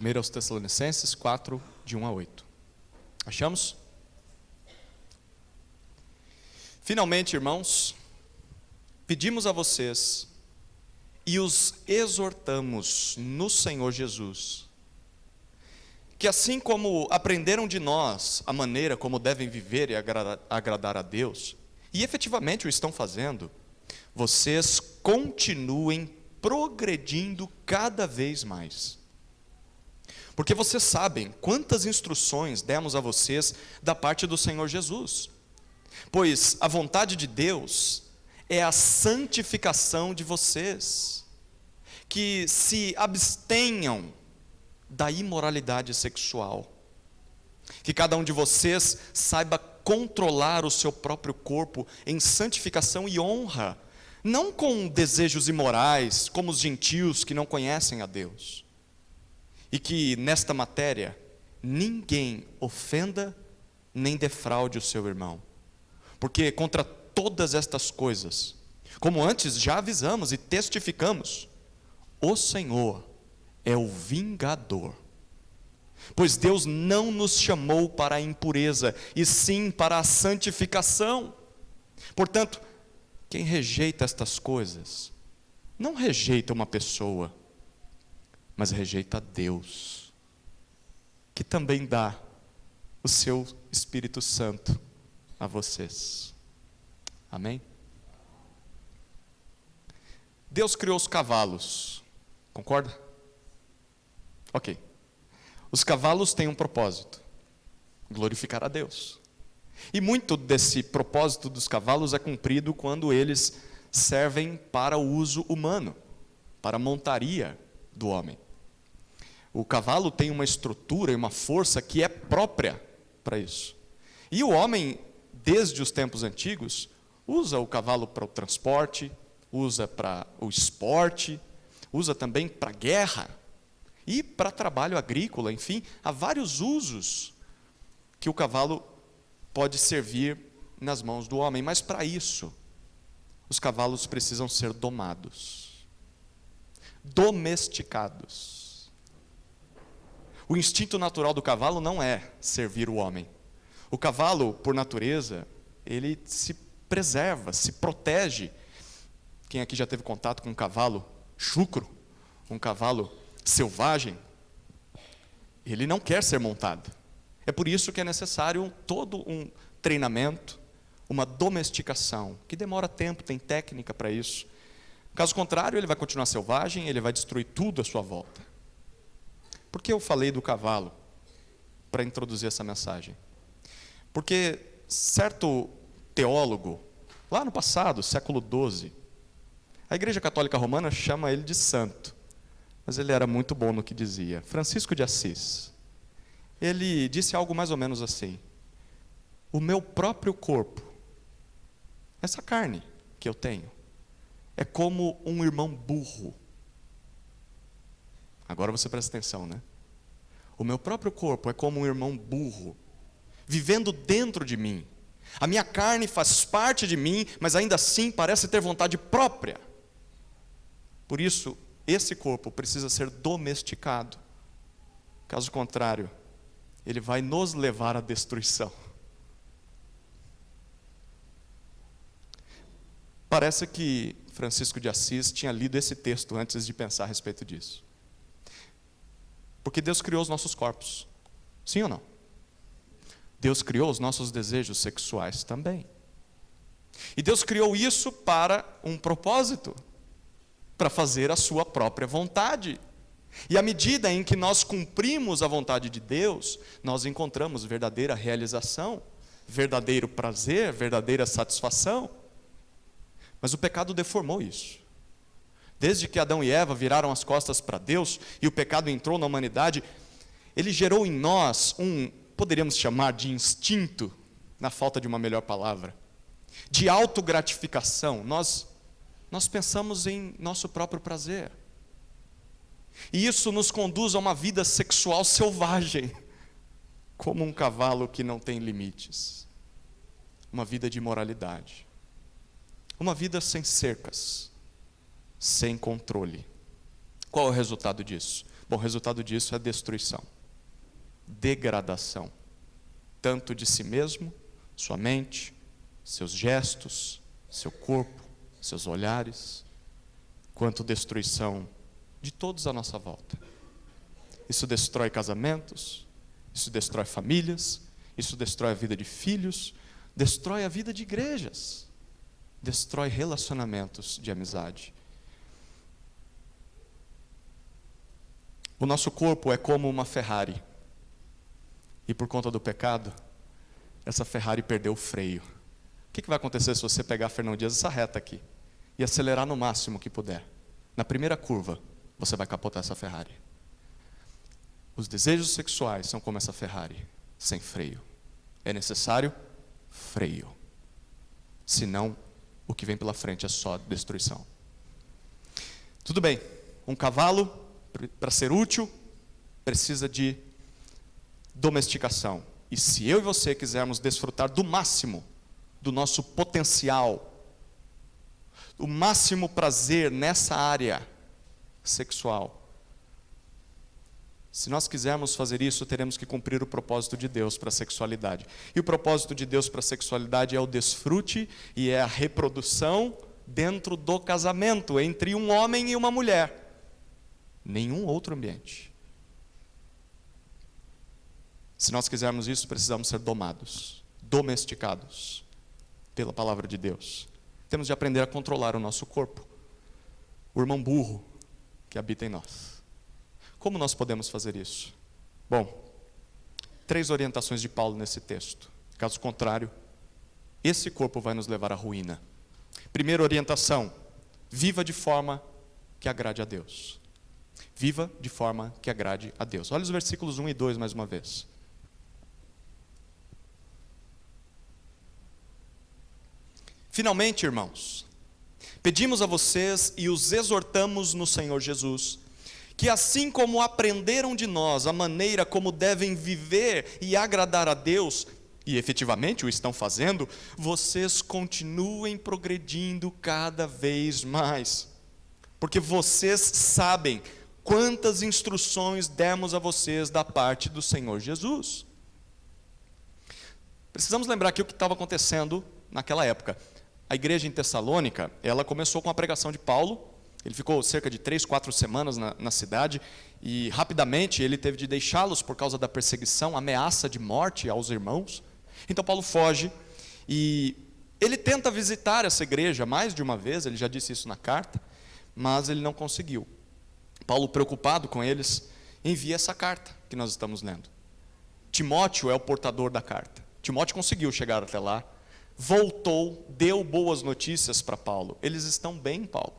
1 aos Tessalonicenses 4, de 1 a 8. Achamos? Finalmente, irmãos, pedimos a vocês e os exortamos no Senhor Jesus, que assim como aprenderam de nós a maneira como devem viver e agradar a Deus, e efetivamente o estão fazendo, vocês continuem progredindo cada vez mais. Porque vocês sabem quantas instruções demos a vocês da parte do Senhor Jesus. Pois a vontade de Deus é a santificação de vocês, que se abstenham da imoralidade sexual, que cada um de vocês saiba controlar o seu próprio corpo em santificação e honra, não com desejos imorais, como os gentios que não conhecem a Deus. E que nesta matéria ninguém ofenda nem defraude o seu irmão. Porque contra todas estas coisas, como antes já avisamos e testificamos, o Senhor é o vingador. Pois Deus não nos chamou para a impureza, e sim para a santificação. Portanto, quem rejeita estas coisas, não rejeita uma pessoa, mas rejeita Deus, que também dá o seu Espírito Santo a vocês. Amém? Deus criou os cavalos, concorda? Ok. Os cavalos têm um propósito: glorificar a Deus. E muito desse propósito dos cavalos é cumprido quando eles servem para o uso humano, para a montaria do homem. O cavalo tem uma estrutura e uma força que é própria para isso. E o homem, desde os tempos antigos, usa o cavalo para o transporte, usa para o esporte, usa também para a guerra e para trabalho agrícola. Enfim, há vários usos que o cavalo pode servir nas mãos do homem. Mas para isso, os cavalos precisam ser domados, domesticados. O instinto natural do cavalo não é servir o homem. O cavalo, por natureza, ele se preserva, se protege. Quem aqui já teve contato com um cavalo chucro, um cavalo selvagem, ele não quer ser montado. É por isso que é necessário todo um treinamento, uma domesticação, que demora tempo, tem técnica para isso. Caso contrário, ele vai continuar selvagem, ele vai destruir tudo à sua volta. Por que eu falei do cavalo para introduzir essa mensagem? Porque certo teólogo, lá no passado, século XII, a Igreja Católica Romana chama ele de santo, mas ele era muito bom no que dizia. Francisco de Assis, ele disse algo mais ou menos assim: o meu próprio corpo, essa carne que eu tenho, é como um irmão burro. Agora você presta atenção, né? O meu próprio corpo é como um irmão burro, vivendo dentro de mim. A minha carne faz parte de mim, mas ainda assim parece ter vontade própria. Por isso, esse corpo precisa ser domesticado. Caso contrário, ele vai nos levar à destruição. Parece que Francisco de Assis tinha lido esse texto antes de pensar a respeito disso. Porque Deus criou os nossos corpos. Sim ou não? Deus criou os nossos desejos sexuais também. E Deus criou isso para um propósito, para fazer a sua própria vontade. E à medida em que nós cumprimos a vontade de Deus, nós encontramos verdadeira realização, verdadeiro prazer, verdadeira satisfação. Mas o pecado deformou isso. Desde que Adão e Eva viraram as costas para Deus e o pecado entrou na humanidade, ele gerou em nós poderíamos chamar de instinto, na falta de uma melhor palavra, de autogratificação. Nós pensamos em nosso próprio prazer. E isso nos conduz a uma vida sexual selvagem, como um cavalo que não tem limites. Uma vida de imoralidade. Uma vida sem cercas, sem controle. Qual é o resultado disso? Bom, o resultado disso é destruição, degradação, tanto de si mesmo, sua mente, seus gestos, seu corpo, seus olhares, quanto destruição de todos à nossa volta. Isso destrói casamentos, isso destrói famílias, isso destrói a vida de filhos, destrói a vida de igrejas, destrói relacionamentos de amizade. O nosso corpo é como uma Ferrari, e por conta do pecado, essa Ferrari perdeu o freio. O que vai acontecer se você pegar, Fernão Dias, essa reta aqui, e acelerar no máximo que puder? Na primeira curva, você vai capotar essa Ferrari. Os desejos sexuais são como essa Ferrari, sem freio. É necessário freio. Senão, o que vem pela frente é só destruição. Tudo bem, um cavalo, para ser útil, precisa de domesticação. E se eu e você quisermos desfrutar do máximo do nosso potencial, o máximo prazer nessa área sexual, se nós quisermos fazer isso, teremos que cumprir o propósito de Deus para a sexualidade. E o propósito de Deus para a sexualidade é o desfrute e é a reprodução dentro do casamento, entre um homem e uma mulher. Nenhum outro ambiente. Se nós quisermos isso, precisamos ser domados, domesticados pela palavra de Deus. Temos de aprender a controlar o nosso corpo, o irmão burro que habita em nós. Como nós podemos fazer isso? Bom, 3 orientações de Paulo nesse texto. Caso contrário, esse corpo vai nos levar à ruína. Primeira orientação: viva de forma que agrade a Deus. Viva de forma que agrade a Deus. Olha os versículos 1 e 2 mais uma vez. Finalmente, irmãos, pedimos a vocês e os exortamos no Senhor Jesus, que assim como aprenderam de nós a maneira como devem viver e agradar a Deus, e efetivamente o estão fazendo, vocês continuem progredindo cada vez mais. Porque vocês sabem quantas instruções demos a vocês da parte do Senhor Jesus. Precisamos lembrar aqui o que estava acontecendo naquela época. A igreja em Tessalônica, ela começou com a pregação de Paulo. Ele ficou cerca de 3, 4 semanas na cidade e rapidamente ele teve de deixá-los por causa da perseguição, ameaça de morte aos irmãos. Então Paulo foge e ele tenta visitar essa igreja mais de uma vez, ele já disse isso na carta, mas ele não conseguiu. Paulo, preocupado com eles, envia essa carta que nós estamos lendo. Timóteo é o portador da carta. Timóteo conseguiu chegar até lá, voltou, deu boas notícias para Paulo. Eles estão bem, Paulo.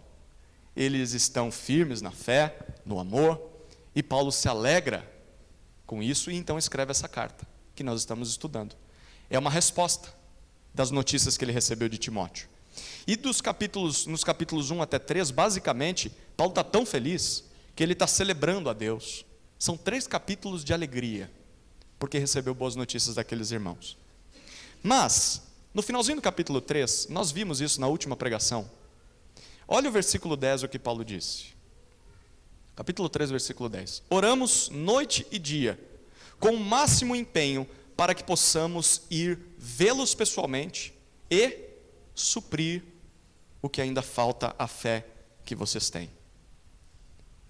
Eles estão firmes na fé, no amor, e Paulo se alegra com isso e então escreve essa carta que nós estamos estudando. É uma resposta das notícias que ele recebeu de Timóteo. E nos capítulos 1 até 3, basicamente, Paulo está tão feliz que ele está celebrando a Deus. São 3 capítulos de alegria, porque recebeu boas notícias daqueles irmãos. Mas, no finalzinho do capítulo 3, nós vimos isso na última pregação. Olha o versículo 10, o que Paulo disse. Capítulo 3, versículo 10. Oramos noite e dia, com o máximo empenho, para que possamos ir vê-los pessoalmente e suprir o que ainda falta à fé que vocês têm.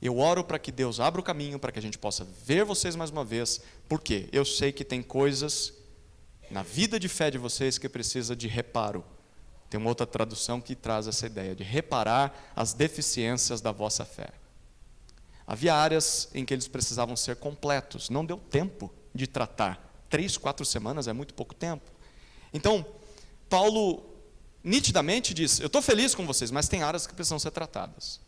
Eu oro para que Deus abra o caminho, para que a gente possa ver vocês mais uma vez, porque eu sei que tem coisas na vida de fé de vocês que precisa de reparo. Tem uma outra tradução que traz essa ideia de reparar as deficiências da vossa fé. Havia áreas em que eles precisavam ser completos, não deu tempo de tratar. 3, 4 semanas é muito pouco tempo. Então, Paulo nitidamente diz, eu estou feliz com vocês, mas tem áreas que precisam ser tratadas.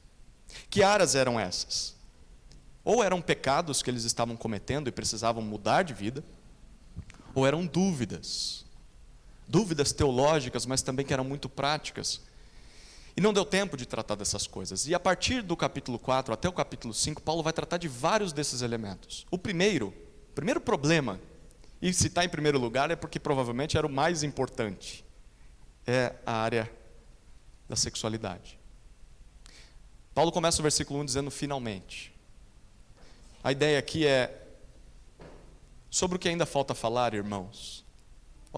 Que áreas eram essas? Ou eram pecados que eles estavam cometendo e precisavam mudar de vida, ou eram dúvidas teológicas, mas também que eram muito práticas. E não deu tempo de tratar dessas coisas. E a partir do capítulo 4 até o capítulo 5, Paulo vai tratar de vários desses elementos. O primeiro problema, e se está em primeiro lugar é porque provavelmente era o mais importante, é a área da sexualidade. Paulo começa o versículo 1 dizendo finalmente. A ideia aqui é sobre o que ainda falta falar, irmãos.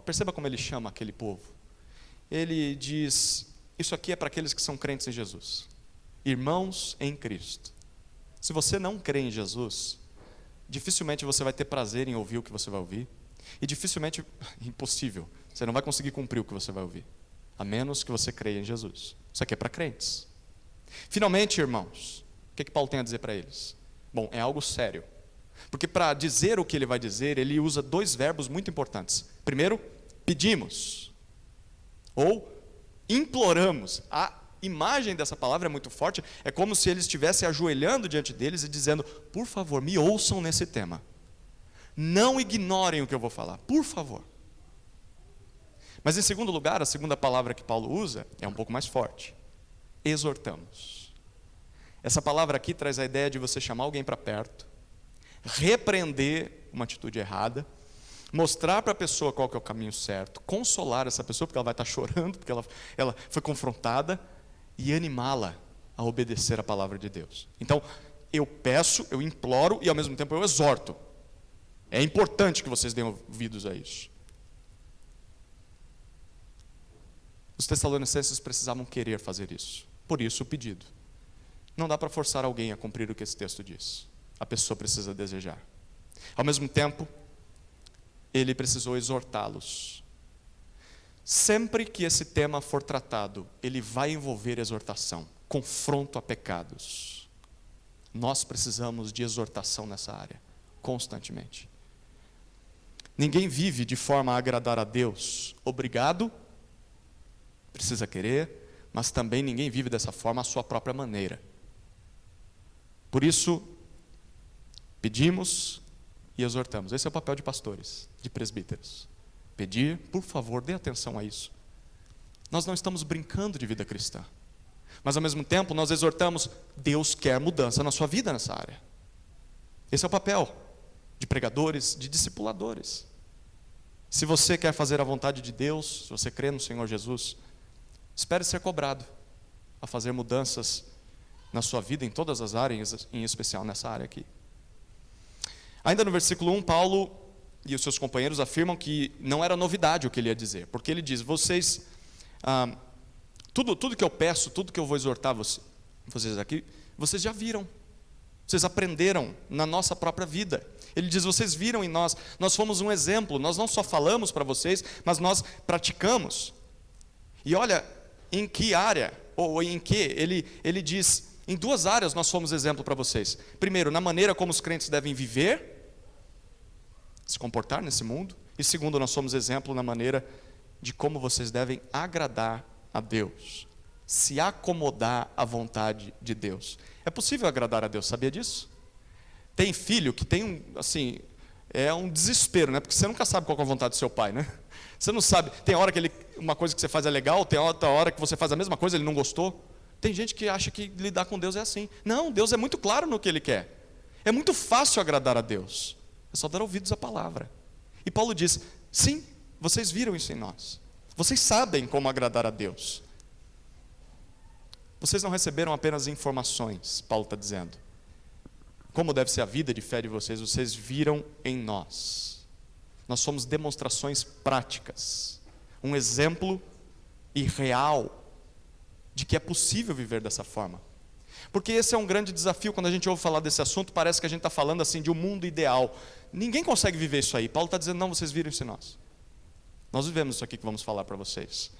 Perceba como ele chama aquele povo. Ele diz, isso aqui é para aqueles que são crentes em Jesus. Irmãos em Cristo. Se você não crê em Jesus, dificilmente você vai ter prazer em ouvir o que você vai ouvir. E dificilmente, impossível, você não vai conseguir cumprir o que você vai ouvir. A menos que você creia em Jesus. Isso aqui é para crentes. Finalmente, irmãos, o que Paulo tem a dizer para eles? Bom, é algo sério. Porque para dizer o que ele vai dizer, ele usa dois verbos muito importantes. Primeiro, pedimos. Ou imploramos. A imagem dessa palavra é muito forte. É como se ele estivesse ajoelhando diante deles e dizendo, por favor, me ouçam nesse tema. Não ignorem o que eu vou falar, por favor. Mas em segundo lugar, a segunda palavra que Paulo usa é um pouco mais forte. Exortamos. Essa palavra aqui traz a ideia de você chamar alguém para perto, repreender uma atitude errada, mostrar para a pessoa qual que é o caminho certo, consolar essa pessoa, porque ela vai estar chorando, porque ela foi confrontada, e animá-la a obedecer a palavra de Deus. Então, eu peço, eu imploro e ao mesmo tempo eu exorto. É importante que vocês deem ouvidos a isso. Os tessalonicenses precisavam querer fazer isso. Por isso o pedido. Não dá para forçar alguém a cumprir o que esse texto diz. A pessoa precisa desejar. Ao mesmo tempo, ele precisou exortá-los. Sempre que esse tema for tratado, ele vai envolver exortação, confronto a pecados. Nós precisamos de exortação nessa área, constantemente. Ninguém vive de forma a agradar a Deus. Obrigado, precisa querer, mas também ninguém vive dessa forma à sua própria maneira. Por isso, pedimos e exortamos. Esse é o papel de pastores, de presbíteros. Pedir, por favor, dê atenção a isso. Nós não estamos brincando de vida cristã. Mas ao mesmo tempo, nós exortamos, Deus quer mudança na sua vida nessa área. Esse é o papel de pregadores, de discipuladores. Se você quer fazer a vontade de Deus, se você crê no Senhor Jesus, espere ser cobrado a fazer mudanças na sua vida, em todas as áreas, em especial nessa área aqui. Ainda no versículo 1, Paulo e os seus companheiros afirmam que não era novidade o que ele ia dizer, porque ele diz, vocês, tudo que eu peço, tudo que eu vou exortar vocês aqui, vocês já viram, vocês aprenderam na nossa própria vida. Ele diz, vocês viram em nós fomos um exemplo, nós não só falamos para vocês, mas nós praticamos. E olha, em que área, ou em que, ele diz, em duas áreas nós fomos exemplo para vocês. Primeiro, na maneira como os crentes devem viver, se comportar nesse mundo. E segundo, nós somos exemplo na maneira de como vocês devem agradar a Deus. Se acomodar à vontade de Deus. É possível agradar a Deus, sabia disso? Tem filho que tem, assim, é um desespero, né? Porque você nunca sabe qual é a vontade do seu pai, né? Você não sabe, tem hora que uma coisa que você faz é legal, tem outra hora que você faz a mesma coisa, ele não gostou. Tem gente que acha que lidar com Deus é assim. Não, Deus é muito claro no que Ele quer. É muito fácil agradar a Deus. É só dar ouvidos à palavra. E Paulo diz, sim, vocês viram isso em nós. Vocês sabem como agradar a Deus. Vocês não receberam apenas informações, Paulo está dizendo. Como deve ser a vida de fé de vocês, vocês viram em nós. Nós somos demonstrações práticas. Um exemplo irreal de que é possível viver dessa forma. Porque esse é um grande desafio, quando a gente ouve falar desse assunto, parece que a gente está falando assim de um mundo ideal. Ninguém consegue viver isso aí. Paulo está dizendo, não, vocês viram isso em nós. Nós vivemos isso aqui que vamos falar para vocês.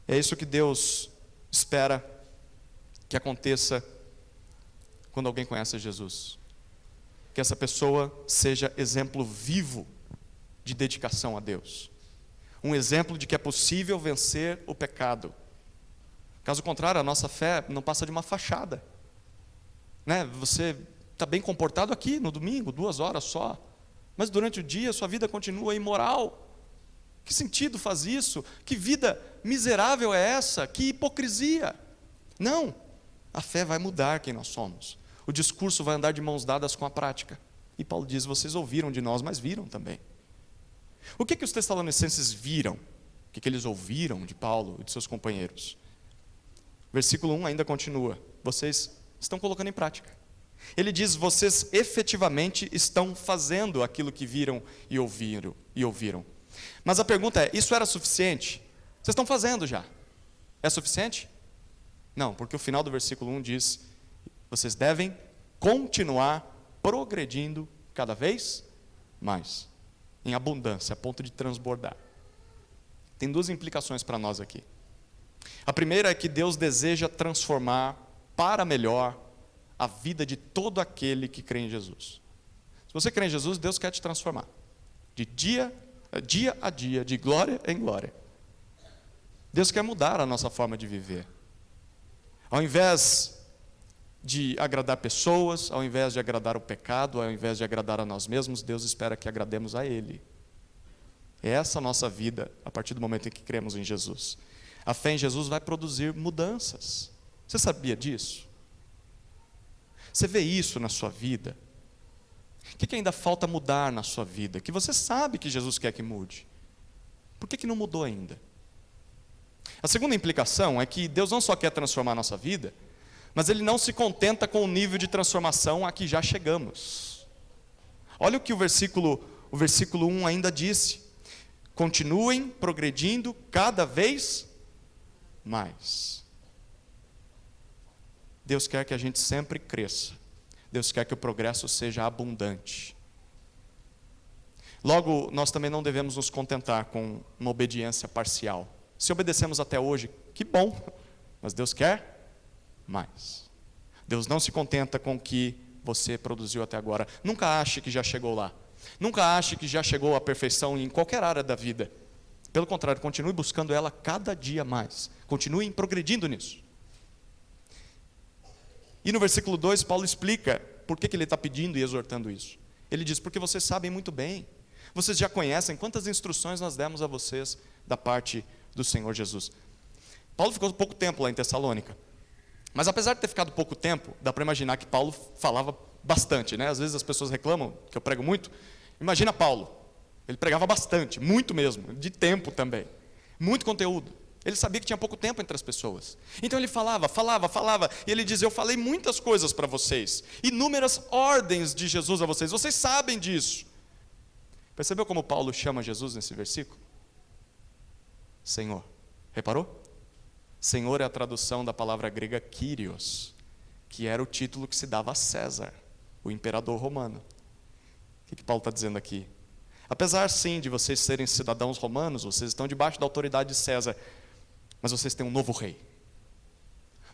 É isso que Deus espera que aconteça quando alguém conhece Jesus. Que essa pessoa seja exemplo vivo de dedicação a Deus. Um exemplo de que é possível vencer o pecado. Caso contrário, a nossa fé não passa de uma fachada. Né? Você está bem comportado aqui no domingo, 2 horas só. Mas durante o dia, sua vida continua imoral. Que sentido faz isso? Que vida miserável é essa? Que hipocrisia. Não, a fé vai mudar quem nós somos. O discurso vai andar de mãos dadas com a prática. E Paulo diz, vocês ouviram de nós, mas viram também. O que os tessalonicenses viram? O que eles ouviram de Paulo e de seus companheiros? Versículo 1 ainda continua. Vocês estão colocando em prática. Ele diz: vocês efetivamente estão fazendo aquilo que viram e ouviram. Mas a pergunta é: isso era suficiente? Vocês estão fazendo já. É suficiente? Não, porque o final do versículo 1 diz: vocês devem continuar progredindo cada vez mais, em abundância, a ponto de transbordar. Tem duas implicações para nós aqui. A primeira é que Deus deseja transformar para melhor a vida de todo aquele que crê em Jesus. Se você crê em Jesus, Deus quer te transformar, de dia a dia, de glória em glória. Deus quer mudar a nossa forma de viver. Ao invés de agradar pessoas, ao invés de agradar o pecado, ao invés de agradar a nós mesmos, Deus espera que agrademos a Ele. É essa a nossa vida a partir do momento em que cremos em Jesus. A fé em Jesus vai produzir mudanças. Você sabia disso? Você vê isso na sua vida? O que ainda falta mudar na sua vida? Que você sabe que Jesus quer que mude. Por que não mudou ainda? A segunda implicação é que Deus não só quer transformar a nossa vida, mas Ele não se contenta com o nível de transformação a que já chegamos. Olha o que o versículo 1 ainda disse: continuem progredindo cada vez mais. Deus quer que a gente sempre cresça. Deus quer que o progresso seja abundante. Logo, nós também não devemos nos contentar com uma obediência parcial. Se obedecemos até hoje, que bom, mas Deus quer mais. Deus não se contenta com o que você produziu até agora. Nunca ache que já chegou lá. Nunca ache que já chegou à perfeição em qualquer área da vida. Pelo contrário, continue buscando ela cada dia mais. Continue progredindo nisso. E no versículo 2, Paulo explica por que ele está pedindo e exortando isso. Ele diz: porque vocês sabem muito bem, vocês já conhecem quantas instruções nós demos a vocês da parte do Senhor Jesus. Paulo ficou pouco tempo lá em Tessalônica, mas apesar de ter ficado pouco tempo, dá para imaginar que Paulo falava bastante, né? Às vezes as pessoas reclamam que eu prego muito. Imagina Paulo, ele pregava bastante, muito mesmo, de tempo também, muito conteúdo. Ele sabia que tinha pouco tempo entre as pessoas. Então ele falava, e ele dizia: eu falei muitas coisas para vocês, inúmeras ordens de Jesus a vocês, vocês sabem disso. Percebeu como Paulo chama Jesus nesse versículo? Senhor. Reparou? Senhor é a tradução da palavra grega Kyrios, que era o título que se dava a César, o imperador romano. O que Paulo está dizendo aqui? Apesar sim de vocês serem cidadãos romanos, vocês estão debaixo da autoridade de César, mas vocês têm um novo rei.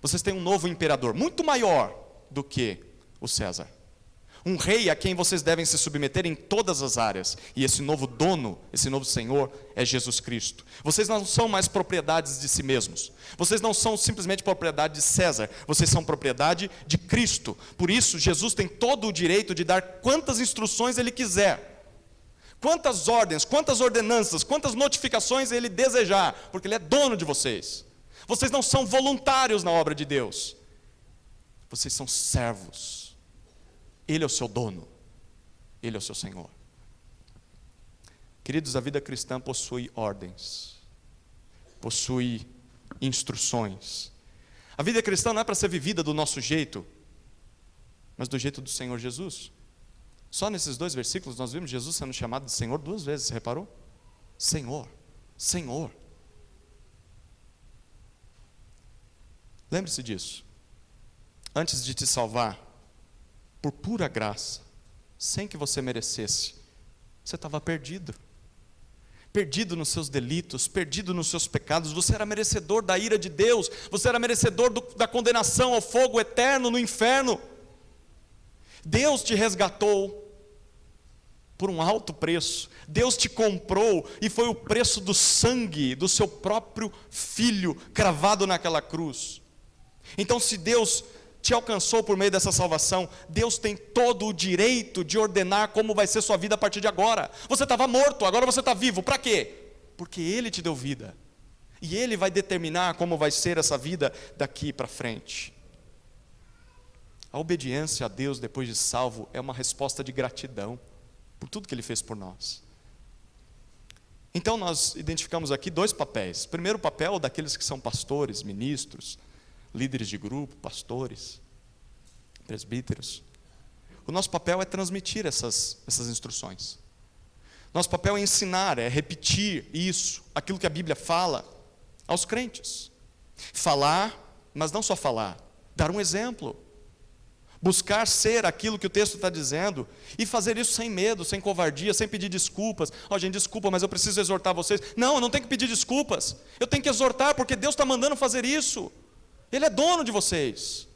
Vocês têm um novo imperador, muito maior do que o César. Um rei a quem vocês devem se submeter em todas as áreas. E esse novo dono, esse novo Senhor, é Jesus Cristo. Vocês não são mais propriedades de si mesmos. Vocês não são simplesmente propriedade de César. Vocês são propriedade de Cristo. Por isso, Jesus tem todo o direito de dar quantas instruções Ele quiser. Quantas ordens, quantas ordenanças, quantas notificações Ele desejar. Porque Ele é dono de vocês. Vocês não são voluntários na obra de Deus. Vocês são servos. Ele é o seu dono. Ele é o seu Senhor. Queridos, a vida cristã possui ordens. Possui instruções. A vida cristã não é para ser vivida do nosso jeito, mas do jeito do Senhor Jesus. Só nesses 2 versículos nós vimos Jesus sendo chamado de Senhor 2 vezes, você reparou? Senhor, Senhor. Lembre-se disso. Antes de te salvar, por pura graça, sem que você merecesse, você estava perdido. Perdido nos seus delitos, perdido nos seus pecados. Você era merecedor da ira de Deus. Você era merecedor da condenação ao fogo eterno no inferno. Deus te resgatou por um alto preço. Deus te comprou e foi o preço do sangue do seu próprio filho cravado naquela cruz. Então, se Deus te alcançou por meio dessa salvação, Deus tem todo o direito de ordenar como vai ser sua vida a partir de agora. Você estava morto, agora você está vivo. Para quê? Porque Ele te deu vida. E Ele vai determinar como vai ser essa vida daqui para frente. A obediência a Deus depois de salvo é uma resposta de gratidão por tudo que Ele fez por nós. Então nós identificamos aqui 2 papéis. Primeiro, o papel daqueles que são pastores, ministros, líderes de grupo, pastores. presbíteros. O nosso papel é transmitir essas instruções. Nosso papel é ensinar, é repetir isso, aquilo que a Bíblia fala aos crentes. Falar, mas não só falar, dar um exemplo. Buscar ser aquilo que o texto está dizendo e fazer isso sem medo, sem covardia, sem pedir desculpas. Gente, desculpa, mas eu preciso exortar vocês. Não, eu não tenho que pedir desculpas. Eu tenho que exortar porque Deus está mandando fazer isso. Ele é dono de vocês.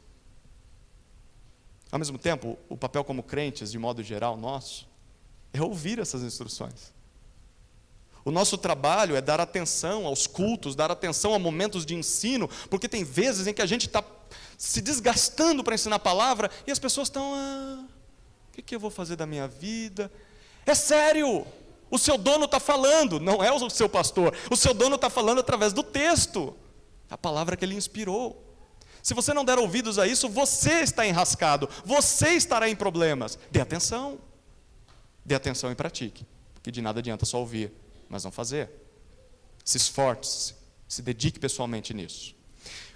Ao mesmo tempo, o papel como crentes, de modo geral, nosso, é ouvir essas instruções. O nosso trabalho é dar atenção aos cultos, dar atenção a momentos de ensino, porque tem vezes em que a gente está se desgastando para ensinar a palavra e as pessoas estão, o que eu vou fazer da minha vida? É sério, o seu dono está falando, não é o seu pastor, o seu dono está falando através do texto, a palavra que ele inspirou. Se você não der ouvidos a isso, você está enrascado, você estará em problemas. Dê atenção e pratique, porque de nada adianta só ouvir, mas não fazer. Se esforce, se dedique pessoalmente nisso.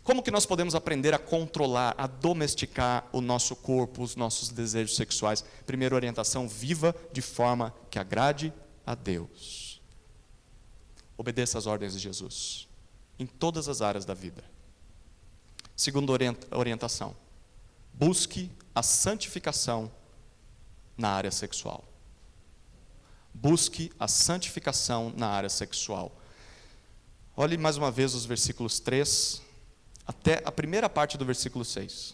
Como que nós podemos aprender a controlar, a domesticar o nosso corpo, os nossos desejos sexuais? Primeira orientação, viva de forma que agrade a Deus. Obedeça às ordens de Jesus, em todas as áreas da vida. Segunda orientação, busque a santificação na área sexual. Busque a santificação na área sexual. Olhe mais uma vez os versículos 3 até a primeira parte do versículo 6.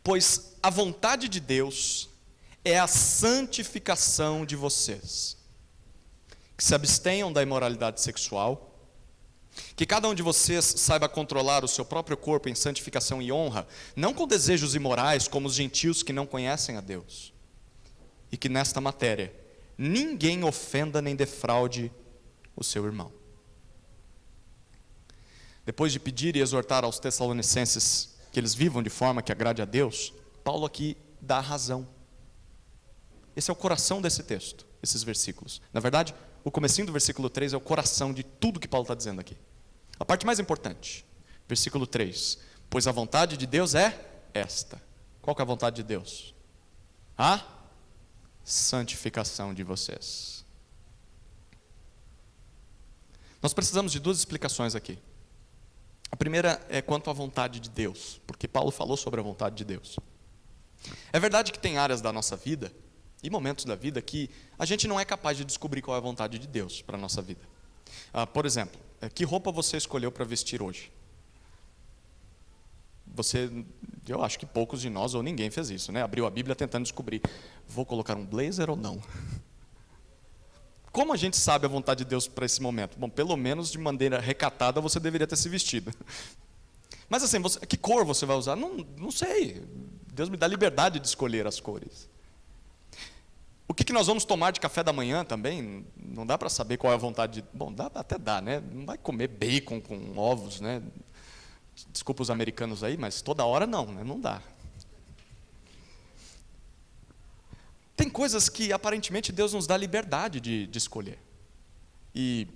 Pois a vontade de Deus é a santificação de vocês, que se abstenham da imoralidade sexual, que cada um de vocês saiba controlar o seu próprio corpo em santificação e honra, não com desejos imorais como os gentios que não conhecem a Deus, e que nesta matéria ninguém ofenda nem defraude o seu irmão. Depois de pedir e exortar aos Tessalonicenses que eles vivam de forma que agrade a Deus, Paulo aqui dá a razão. Esse é o coração desse texto, esses versículos. Na verdade, o comecinho do versículo 3 é o coração de tudo que Paulo está dizendo aqui. A parte mais importante, versículo 3. Pois a vontade de Deus é esta. Qual que é a vontade de Deus? A santificação de vocês. Nós precisamos de duas explicações aqui. A primeira é quanto à vontade de Deus, porque Paulo falou sobre a vontade de Deus. É verdade que tem áreas da nossa vida e momentos da vida que a gente não é capaz de descobrir qual é a vontade de Deus para a nossa vida. Por exemplo, que roupa você escolheu para vestir hoje? Eu acho que poucos de nós ou ninguém fez isso, né? Abriu a Bíblia tentando descobrir, vou colocar um blazer ou não? Como a gente sabe a vontade de Deus para esse momento? Bom, pelo menos de maneira recatada você deveria ter se vestido. Mas assim, que cor você vai usar? Não sei. Deus me dá liberdade de escolher as cores. O que nós vamos tomar de café da manhã também? Não dá para saber qual é a vontade de... Bom, até dá, né? Não vai comer bacon com ovos, né? Desculpa os americanos aí, mas toda hora não, né? Não dá. Tem coisas que aparentemente Deus nos dá liberdade de escolher. E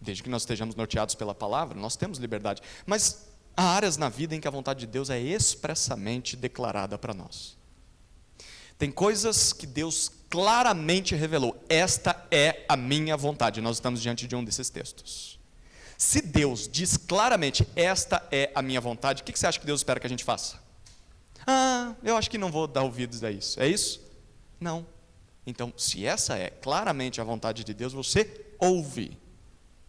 desde que nós estejamos norteados pela palavra, nós temos liberdade. Mas há áreas na vida em que a vontade de Deus é expressamente declarada para nós. Tem coisas que Deus claramente revelou. Esta é a minha vontade. Nós estamos diante de um desses textos. Se Deus diz claramente, esta é a minha vontade, o que você acha que Deus espera que a gente faça? Eu acho que não vou dar ouvidos a isso. É isso? Não. Então, se essa é claramente a vontade de Deus, você ouve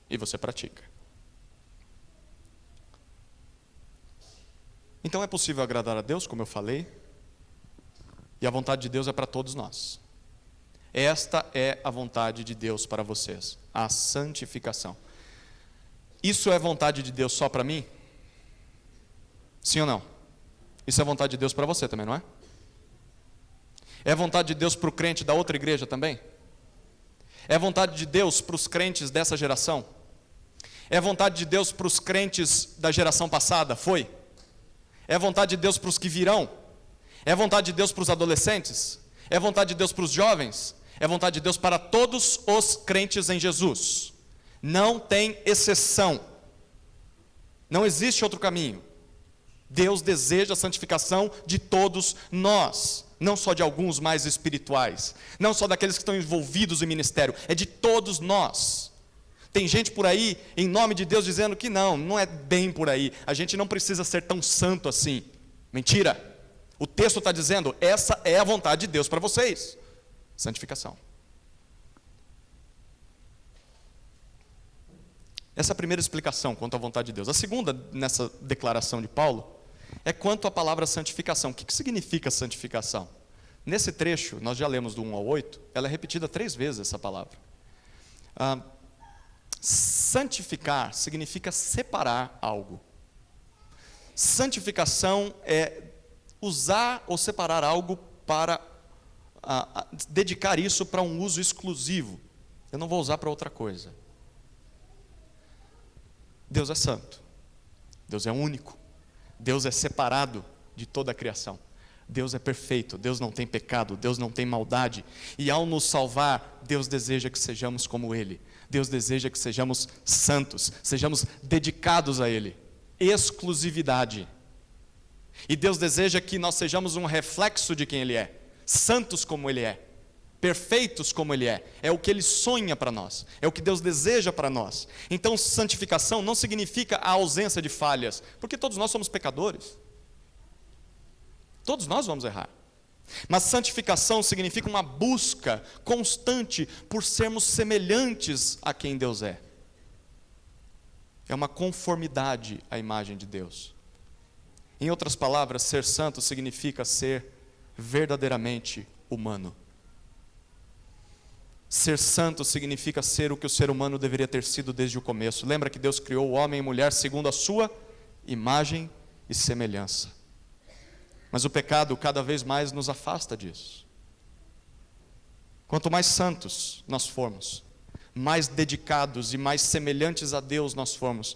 e você pratica. Então é possível agradar a Deus, como eu falei, e a vontade de Deus é para todos nós. Esta é a vontade de Deus para vocês, a santificação. Isso é vontade de Deus só para mim? Sim ou não? Isso é vontade de Deus para você também, não é? É vontade de Deus para o crente da outra igreja também? É vontade de Deus para os crentes dessa geração? É vontade de Deus para os crentes da geração passada? Foi? É vontade de Deus para os que virão? É vontade de Deus para os adolescentes? É vontade de Deus para os jovens? É vontade de Deus para todos os crentes em Jesus? Não tem exceção. Não existe outro caminho. Deus deseja a santificação de todos nós, não só de alguns mais espirituais, não só daqueles que estão envolvidos em ministério, é de todos nós. Tem gente por aí, em nome de Deus, dizendo que não é bem por aí, a gente não precisa ser tão santo assim. Mentira! O texto está dizendo, essa é a vontade de Deus para vocês, santificação. Essa é a primeira explicação quanto à vontade de Deus. A segunda, nessa declaração de Paulo, é quanto à palavra santificação. O que significa santificação? Nesse trecho, nós já lemos do 1 ao 8, ela é repetida 3 vezes essa palavra. Santificar significa separar algo. Santificação é usar ou separar algo para dedicar isso para um uso exclusivo. Eu não vou usar para outra coisa. Deus é santo. Deus é único. Deus é separado de toda a criação. Deus é perfeito, Deus não tem pecado, Deus não tem maldade. E ao nos salvar, Deus deseja que sejamos como Ele. Deus deseja que sejamos santos, sejamos dedicados a Ele. Exclusividade. E Deus deseja que nós sejamos um reflexo de quem Ele é. Santos como Ele é. Perfeitos como Ele é. É o que Ele sonha para nós. É o que Deus deseja para nós. Então, santificação não significa a ausência de falhas, porque todos nós somos pecadores. Todos nós vamos errar. Mas santificação significa uma busca constante por sermos semelhantes a quem Deus é. É uma conformidade à imagem de Deus. Em outras palavras, ser santo significa ser verdadeiramente humano. Ser santo significa ser o que o ser humano deveria ter sido desde o começo. Lembra que Deus criou o homem e mulher segundo a sua imagem e semelhança. Mas o pecado cada vez mais nos afasta disso. Quanto mais santos nós formos, mais dedicados e mais semelhantes a Deus nós formos,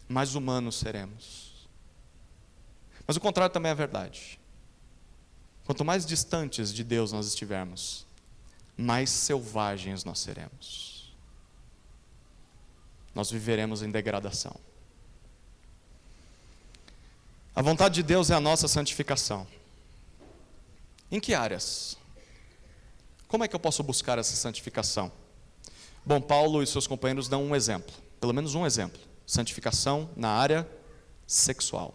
mais humanos seremos. Mas o contrário também é verdade. Quanto mais distantes de Deus nós estivermos, mais selvagens nós seremos. Nós viveremos em degradação. A vontade de Deus é a nossa santificação. Em que áreas? Como é que eu posso buscar essa santificação? Bom, Paulo e seus companheiros dão um exemplo, pelo menos um exemplo. Santificação na área sexual.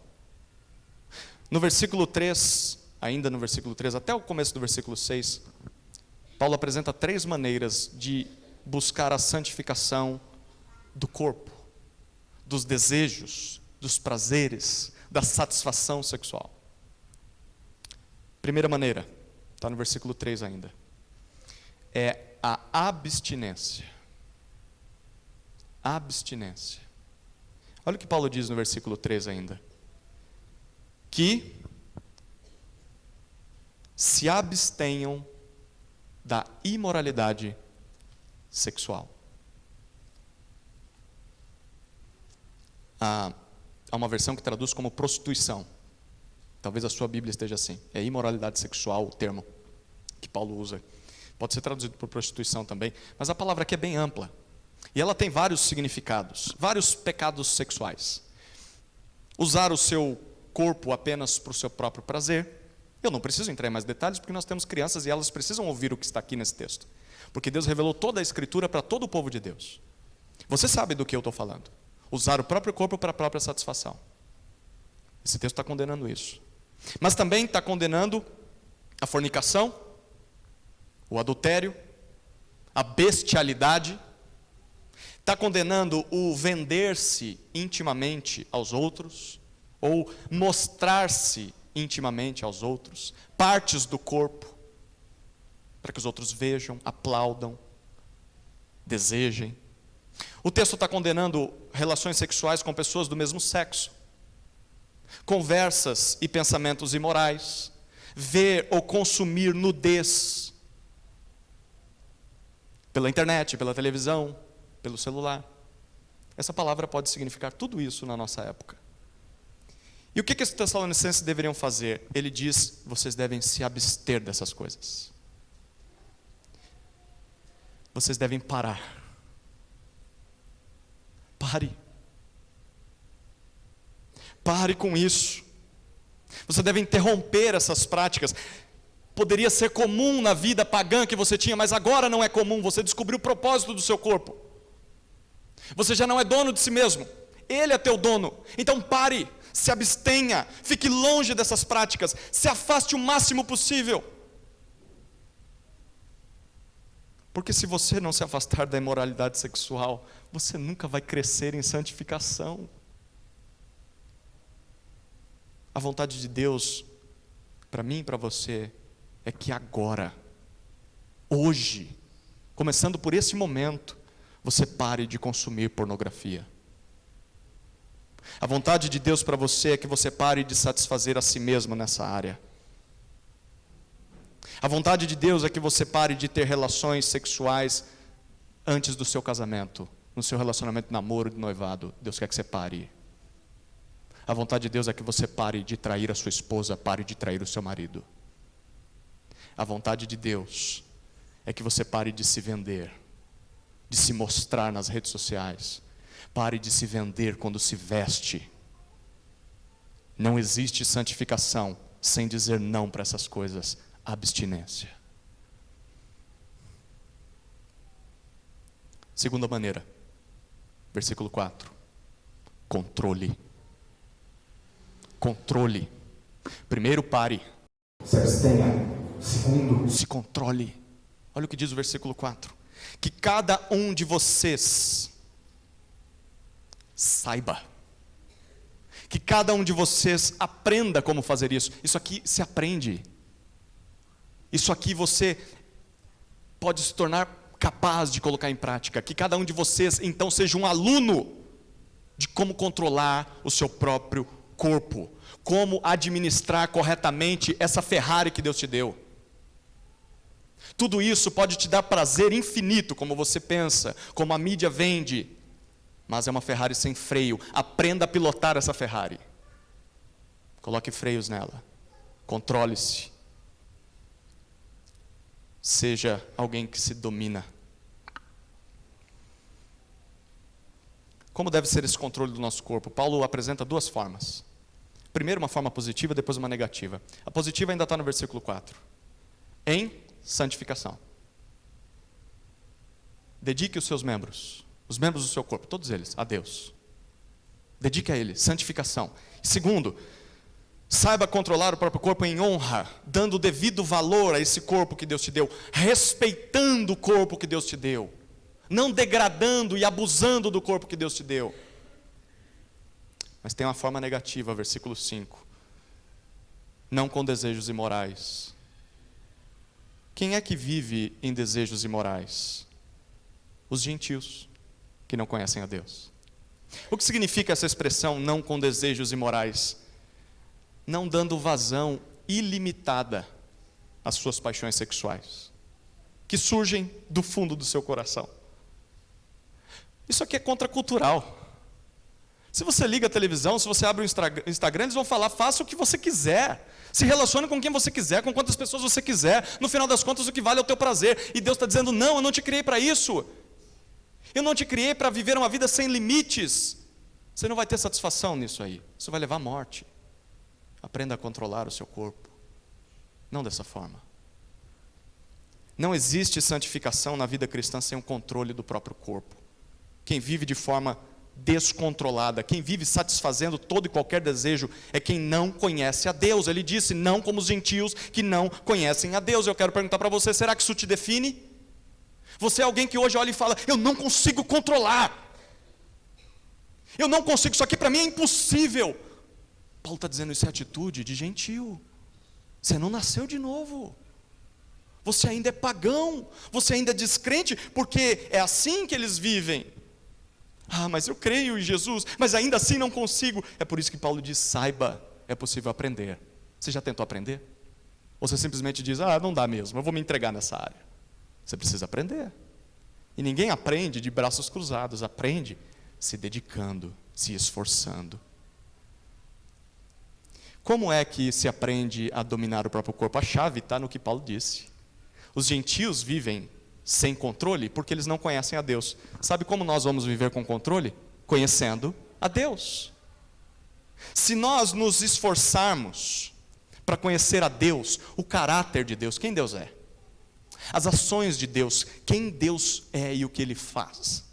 No versículo 3, ainda no versículo 3, até o começo do versículo 6, Paulo apresenta 3 maneiras de buscar a santificação do corpo, dos desejos, dos prazeres, da satisfação sexual. Primeira maneira, está no versículo 3 ainda, é a abstinência. Abstinência. Olha o que Paulo diz no versículo 3 ainda. Que se abstenham da imoralidade sexual. Há uma versão que traduz como prostituição. Talvez a sua Bíblia esteja assim. É imoralidade sexual o termo que Paulo usa. Pode ser traduzido por prostituição também, mas a palavra aqui é bem ampla. E ela tem vários significados, vários pecados sexuais. Usar o seu corpo apenas para o seu próprio prazer. Eu não preciso entrar em mais detalhes, porque nós temos crianças e elas precisam ouvir o que está aqui nesse texto. Porque Deus revelou toda a Escritura para todo o povo de Deus. Você sabe do que eu estou falando. Usar o próprio corpo para a própria satisfação. Esse texto está condenando isso. Mas também está condenando a fornicação, o adultério, a bestialidade. Está condenando o vender-se intimamente aos outros, ou mostrar-se intimamente aos outros, partes do corpo, para que os outros vejam, aplaudam, desejem. O texto está condenando relações sexuais com pessoas do mesmo sexo, conversas e pensamentos imorais, ver ou consumir nudez, pela internet, pela televisão, pelo celular. Essa palavra pode significar tudo isso na nossa época. E o que os tessalonicenses deveriam fazer? Ele diz, vocês devem se abster dessas coisas. Vocês devem parar. Pare. Pare com isso. Você deve interromper essas práticas. Poderia ser comum na vida pagã que você tinha, mas agora não é comum. Você descobriu o propósito do seu corpo. Você já não é dono de si mesmo. Ele é teu dono. Então pare, se abstenha, fique longe dessas práticas, se afaste o máximo possível. Porque se você não se afastar da imoralidade sexual, você nunca vai crescer em santificação. A vontade de Deus, para mim e para você, é que agora, hoje, começando por esse momento, você pare de consumir pornografia. A vontade de Deus para você é que você pare de satisfazer a si mesmo nessa área. A vontade de Deus é que você pare de ter relações sexuais antes do seu casamento, no seu relacionamento de namoro, de noivado. Deus quer que você pare. A vontade de Deus é que você pare de trair a sua esposa, pare de trair o seu marido. A vontade de Deus é que você pare de se vender, de se mostrar nas redes sociais. Pare de se vender quando se veste. Não existe santificação sem dizer não para essas coisas. Abstinência. Segunda maneira, versículo 4. Controle. Controle. Primeiro, pare. Se abstenha. Segundo, se controle. Olha o que diz o versículo 4. Que cada um de vocês saiba. Que cada um de vocês aprenda como fazer isso. Isso aqui se aprende. Isso aqui você pode se tornar capaz de colocar em prática. Que cada um de vocês então seja um aluno de como controlar o seu próprio corpo. Como administrar corretamente essa Ferrari que Deus te deu. Tudo isso pode te dar prazer infinito, como você pensa, como a mídia vende. Mas é uma Ferrari sem freio. Aprenda a pilotar essa Ferrari. Coloque freios nela. Controle-se. Seja alguém que se domina. Como deve ser esse controle do nosso corpo? Paulo apresenta duas formas. Primeiro uma forma positiva, depois uma negativa. A positiva ainda está no versículo 4. Em santificação. Dedique os seus membros, os membros do seu corpo, todos eles, a Deus. Dedique a Ele, santificação. Segundo, saiba controlar o próprio corpo em honra, dando o devido valor a esse corpo que Deus te deu, respeitando o corpo que Deus te deu, não degradando e abusando do corpo que Deus te deu. Mas tem uma forma negativa, versículo 5. Não com desejos imorais. Quem é que vive em desejos imorais? Os gentios, que não conhecem a Deus. O que significa essa expressão, não com desejos imorais? Não dando vazão ilimitada às suas paixões sexuais, que surgem do fundo do seu coração. Isso aqui é contracultural. Se você liga a televisão, se você abre o Instagram, eles vão falar, faça o que você quiser. Se relacione com quem você quiser, com quantas pessoas você quiser. No final das contas, o que vale é o teu prazer. E Deus está dizendo, não, eu não te criei para isso. Eu não te criei para viver uma vida sem limites. Você não vai ter satisfação nisso aí. Isso vai levar à morte. Aprenda a controlar o seu corpo. Não dessa forma. Não existe santificação na vida cristã sem o controle do próprio corpo. Quem vive de forma descontrolada, quem vive satisfazendo todo e qualquer desejo, é quem não conhece a Deus. Ele disse, não como os gentios que não conhecem a Deus. Eu quero perguntar para você, será que isso te define? Você é alguém que hoje olha e fala, eu não consigo controlar. Eu não consigo, isso aqui para mim é impossível. Paulo está dizendo, isso é atitude de gentio. Você não nasceu de novo. Você ainda é pagão. Você ainda é descrente, porque é assim que eles vivem. Ah, mas eu creio em Jesus, mas ainda assim não consigo. É por isso que Paulo diz, saiba, é possível aprender. Você já tentou aprender? Ou você simplesmente diz, não dá mesmo, eu vou me entregar nessa área. Você precisa aprender. E ninguém aprende de braços cruzados, aprende se dedicando, se esforçando. Como é que se aprende a dominar o próprio corpo? A chave está no que Paulo disse. Os gentios vivem sem controle porque eles não conhecem a Deus. Sabe como nós vamos viver com controle? Conhecendo a Deus. Se nós nos esforçarmos para conhecer a Deus, o caráter de Deus, quem Deus é, as ações de Deus, quem Deus é e o que Ele faz,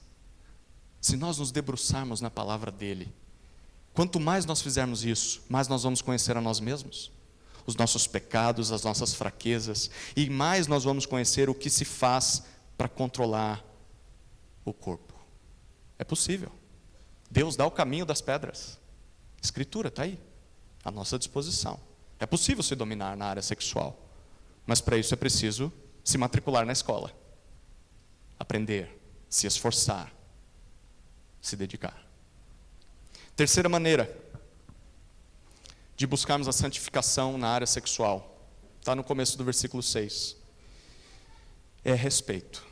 se nós nos debruçarmos na palavra dEle, quanto mais nós fizermos isso, mais nós vamos conhecer a nós mesmos, os nossos pecados, as nossas fraquezas, e mais nós vamos conhecer o que se faz para controlar o corpo. É possível. Deus dá o caminho das pedras. Escritura está aí, à nossa disposição. É possível se dominar na área sexual, mas para isso é preciso se matricular na escola, aprender, se esforçar, se dedicar. Terceira maneira de buscarmos a santificação na área sexual, está no começo do versículo 6, é respeito.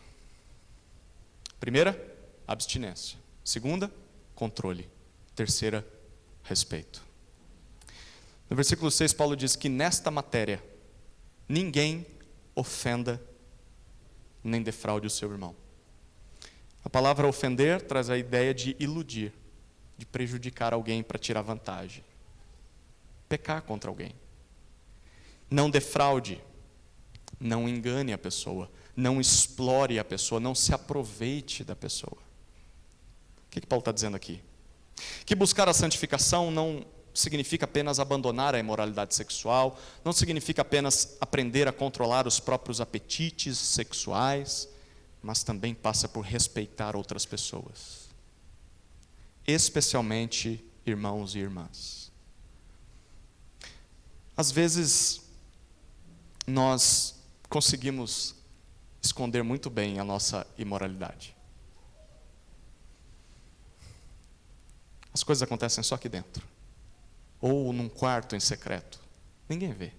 Primeira, abstinência. Segunda, controle. Terceira, respeito. No versículo 6, Paulo diz que nesta matéria, ninguém ofenda nem defraude o seu irmão. A palavra ofender traz a ideia de iludir, de prejudicar alguém para tirar vantagem. Pecar contra alguém. Não defraude, não engane a pessoa, não explore a pessoa, não se aproveite da pessoa. O que Paulo está dizendo aqui? Que buscar a santificação não significa apenas abandonar a imoralidade sexual, não significa apenas aprender a controlar os próprios apetites sexuais, mas também passa por respeitar outras pessoas, especialmente irmãos e irmãs. Às vezes, nós conseguimos esconder muito bem a nossa imoralidade. As coisas acontecem só aqui dentro, ou num quarto em secreto. Ninguém vê.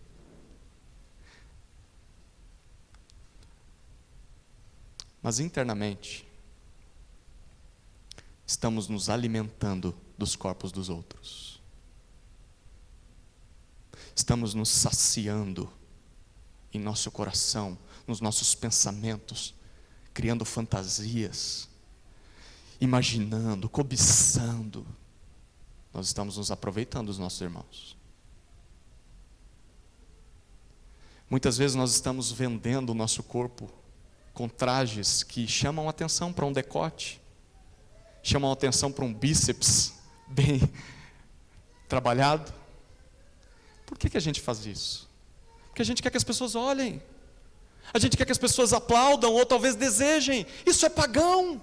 Mas internamente, estamos nos alimentando dos corpos dos outros. Estamos nos saciando em nosso coração, nos nossos pensamentos, criando fantasias, imaginando, cobiçando. Nós estamos nos aproveitando dos nossos irmãos. Muitas vezes nós estamos vendendo o nosso corpo com trajes que chamam atenção para um decote, chamam atenção para um bíceps bem trabalhado. Por que a gente faz isso? Porque a gente quer que as pessoas olhem, a gente quer que as pessoas aplaudam ou talvez desejem. Isso é pagão,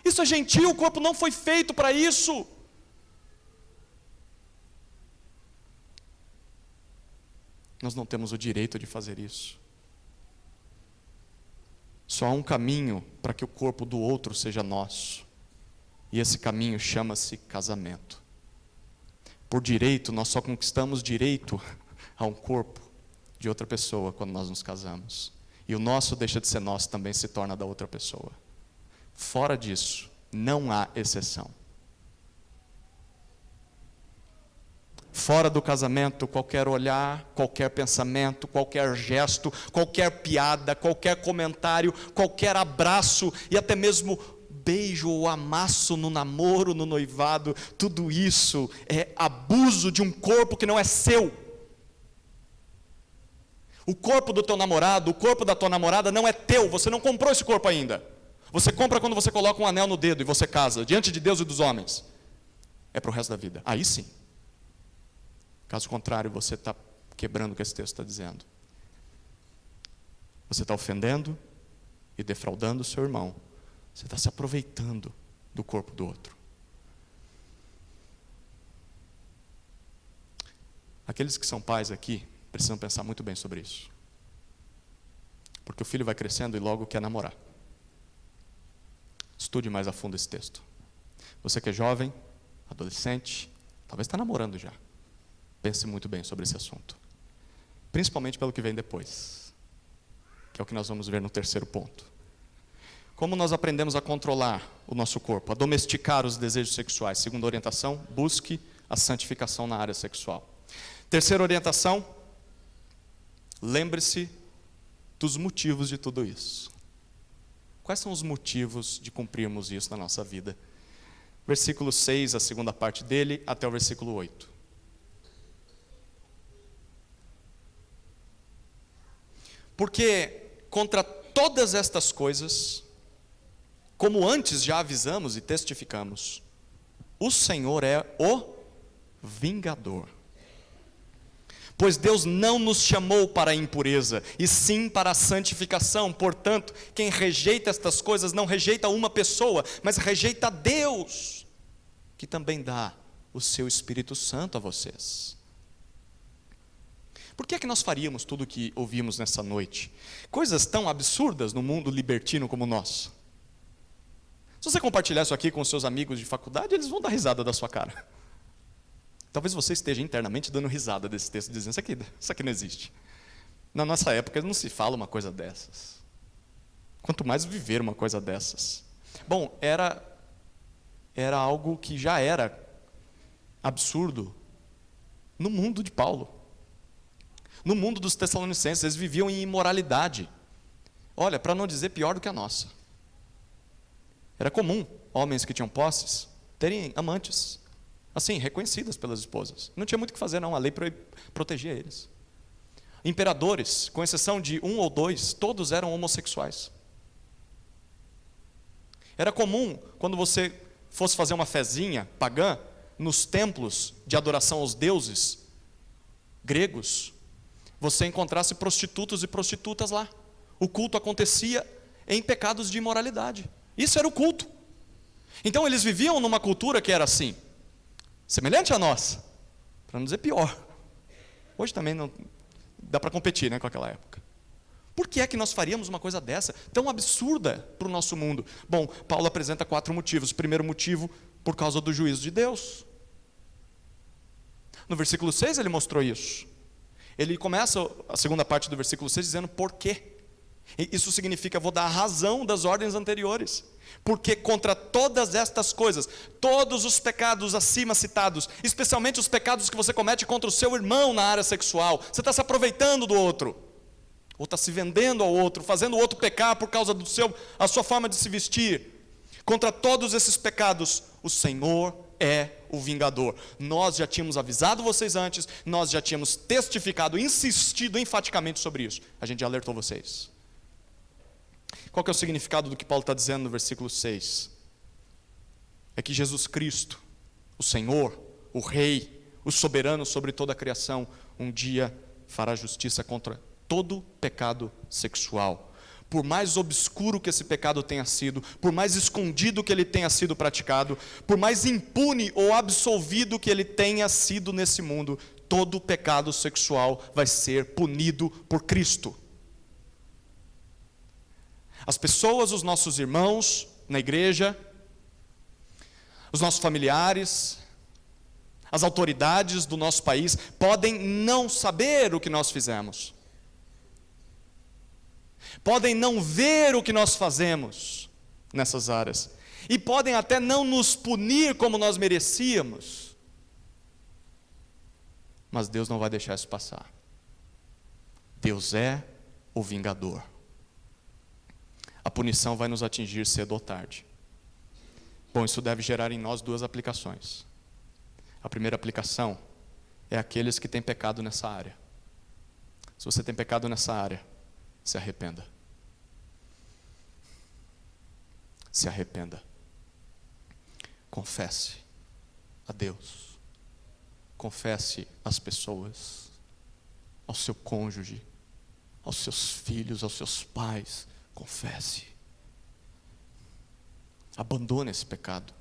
isso é gentil, o corpo não foi feito para isso. Nós não temos o direito de fazer isso. Só há um caminho para que o corpo do outro seja nosso. E esse caminho chama-se casamento. Por direito, nós só conquistamos direito a um corpo de outra pessoa quando nós nos casamos. E o nosso deixa de ser nosso, também se torna da outra pessoa. Fora disso, não há exceção. Fora do casamento, qualquer olhar, qualquer pensamento, qualquer gesto, qualquer piada, qualquer comentário, qualquer abraço e até mesmo beijo ou amasso no namoro, no noivado, tudo isso é abuso de um corpo que não é seu. O corpo do teu namorado, o corpo da tua namorada não é teu, você não comprou esse corpo ainda. Você compra quando você coloca um anel no dedo e você casa, diante de Deus e dos homens. É para o resto da vida, aí sim. Caso contrário, você está quebrando o que esse texto está dizendo. Você está ofendendo e defraudando o seu irmão. Você está se aproveitando do corpo do outro. Aqueles que são pais aqui precisam pensar muito bem sobre isso. Porque o filho vai crescendo e logo quer namorar. Estude mais a fundo esse texto. Você que é jovem, adolescente, talvez está namorando já. Pense muito bem sobre esse assunto. Principalmente pelo que vem depois, que é o que nós vamos ver no terceiro ponto. Como nós aprendemos a controlar o nosso corpo, a domesticar os desejos sexuais? Segunda orientação, busque a santificação na área sexual. Terceira orientação, lembre-se dos motivos de tudo isso. Quais são os motivos de cumprirmos isso na nossa vida? versículo 6, a segunda parte dele, até o versículo 8. Porque contra todas estas coisas, como antes já avisamos e testificamos, o Senhor é o vingador. Pois Deus não nos chamou para a impureza, e sim para a santificação. Portanto, quem rejeita estas coisas não rejeita uma pessoa, mas rejeita Deus, que também dá o seu Espírito Santo a vocês. Por que é que nós faríamos tudo o que ouvimos nessa noite? Coisas tão absurdas no mundo libertino como o nosso. Se você compartilhar isso aqui com os seus amigos de faculdade, eles vão dar risada da sua cara. Talvez você esteja internamente dando risada desse texto, dizendo, isso aqui não existe. Na nossa época não se fala uma coisa dessas. Quanto mais viver uma coisa dessas. Bom, era algo que já era absurdo no mundo de Paulo. No mundo dos Tessalonicenses, eles viviam em imoralidade. Olha, para não dizer pior do que a nossa. Era comum homens que tinham posses terem amantes, assim, reconhecidas pelas esposas. Não tinha muito o que fazer, não. A lei protegia eles. Imperadores, com exceção de 1 ou 2, todos eram homossexuais. Era comum, quando você fosse fazer uma fezinha pagã, nos templos de adoração aos deuses gregos, você encontrasse prostitutos e prostitutas lá. O culto acontecia em pecados de imoralidade. Isso era o culto. Então eles viviam numa cultura que era assim, semelhante à nossa, para não dizer pior. Hoje também não dá para competir, né, com aquela época. Por que é que nós faríamos uma coisa dessa, tão absurda para o nosso mundo? Bom, Paulo apresenta 4 motivos. O primeiro motivo, por causa do juízo de Deus. No versículo 6 ele mostrou isso. Ele começa a segunda parte do versículo 6 dizendo por quê. Isso significa, vou dar a razão das ordens anteriores. Porque contra todas estas coisas, todos os pecados acima citados, especialmente os pecados que você comete contra o seu irmão na área sexual, você está se aproveitando do outro, ou está se vendendo ao outro, fazendo o outro pecar por causa a sua forma de se vestir. Contra todos esses pecados, o Senhor é o vingador. Nós já tínhamos avisado vocês antes, nós já tínhamos testificado, insistido enfaticamente sobre isso. A gente já alertou vocês. Qual que é o significado do que Paulo está dizendo no versículo 6? É que Jesus Cristo, o Senhor, o Rei, o soberano sobre toda a criação, um dia fará justiça contra todo pecado sexual. Por mais obscuro que esse pecado tenha sido, por mais escondido que ele tenha sido praticado, por mais impune ou absolvido que ele tenha sido nesse mundo, todo pecado sexual vai ser punido por Cristo. As pessoas, os nossos irmãos na igreja, os nossos familiares, as autoridades do nosso país podem não saber o que nós fizemos. Podem não ver o que nós fazemos nessas áreas. E podem até não nos punir como nós merecíamos. Mas Deus não vai deixar isso passar. Deus é o vingador. A punição vai nos atingir cedo ou tarde. Bom, isso deve gerar em nós 2 aplicações. A primeira aplicação é aqueles que têm pecado nessa área. Se você tem pecado nessa área, se arrependa. Se arrependa. Confesse a Deus. Confesse às pessoas, ao seu cônjuge, aos seus filhos, aos seus pais. Confesse. Abandone esse pecado.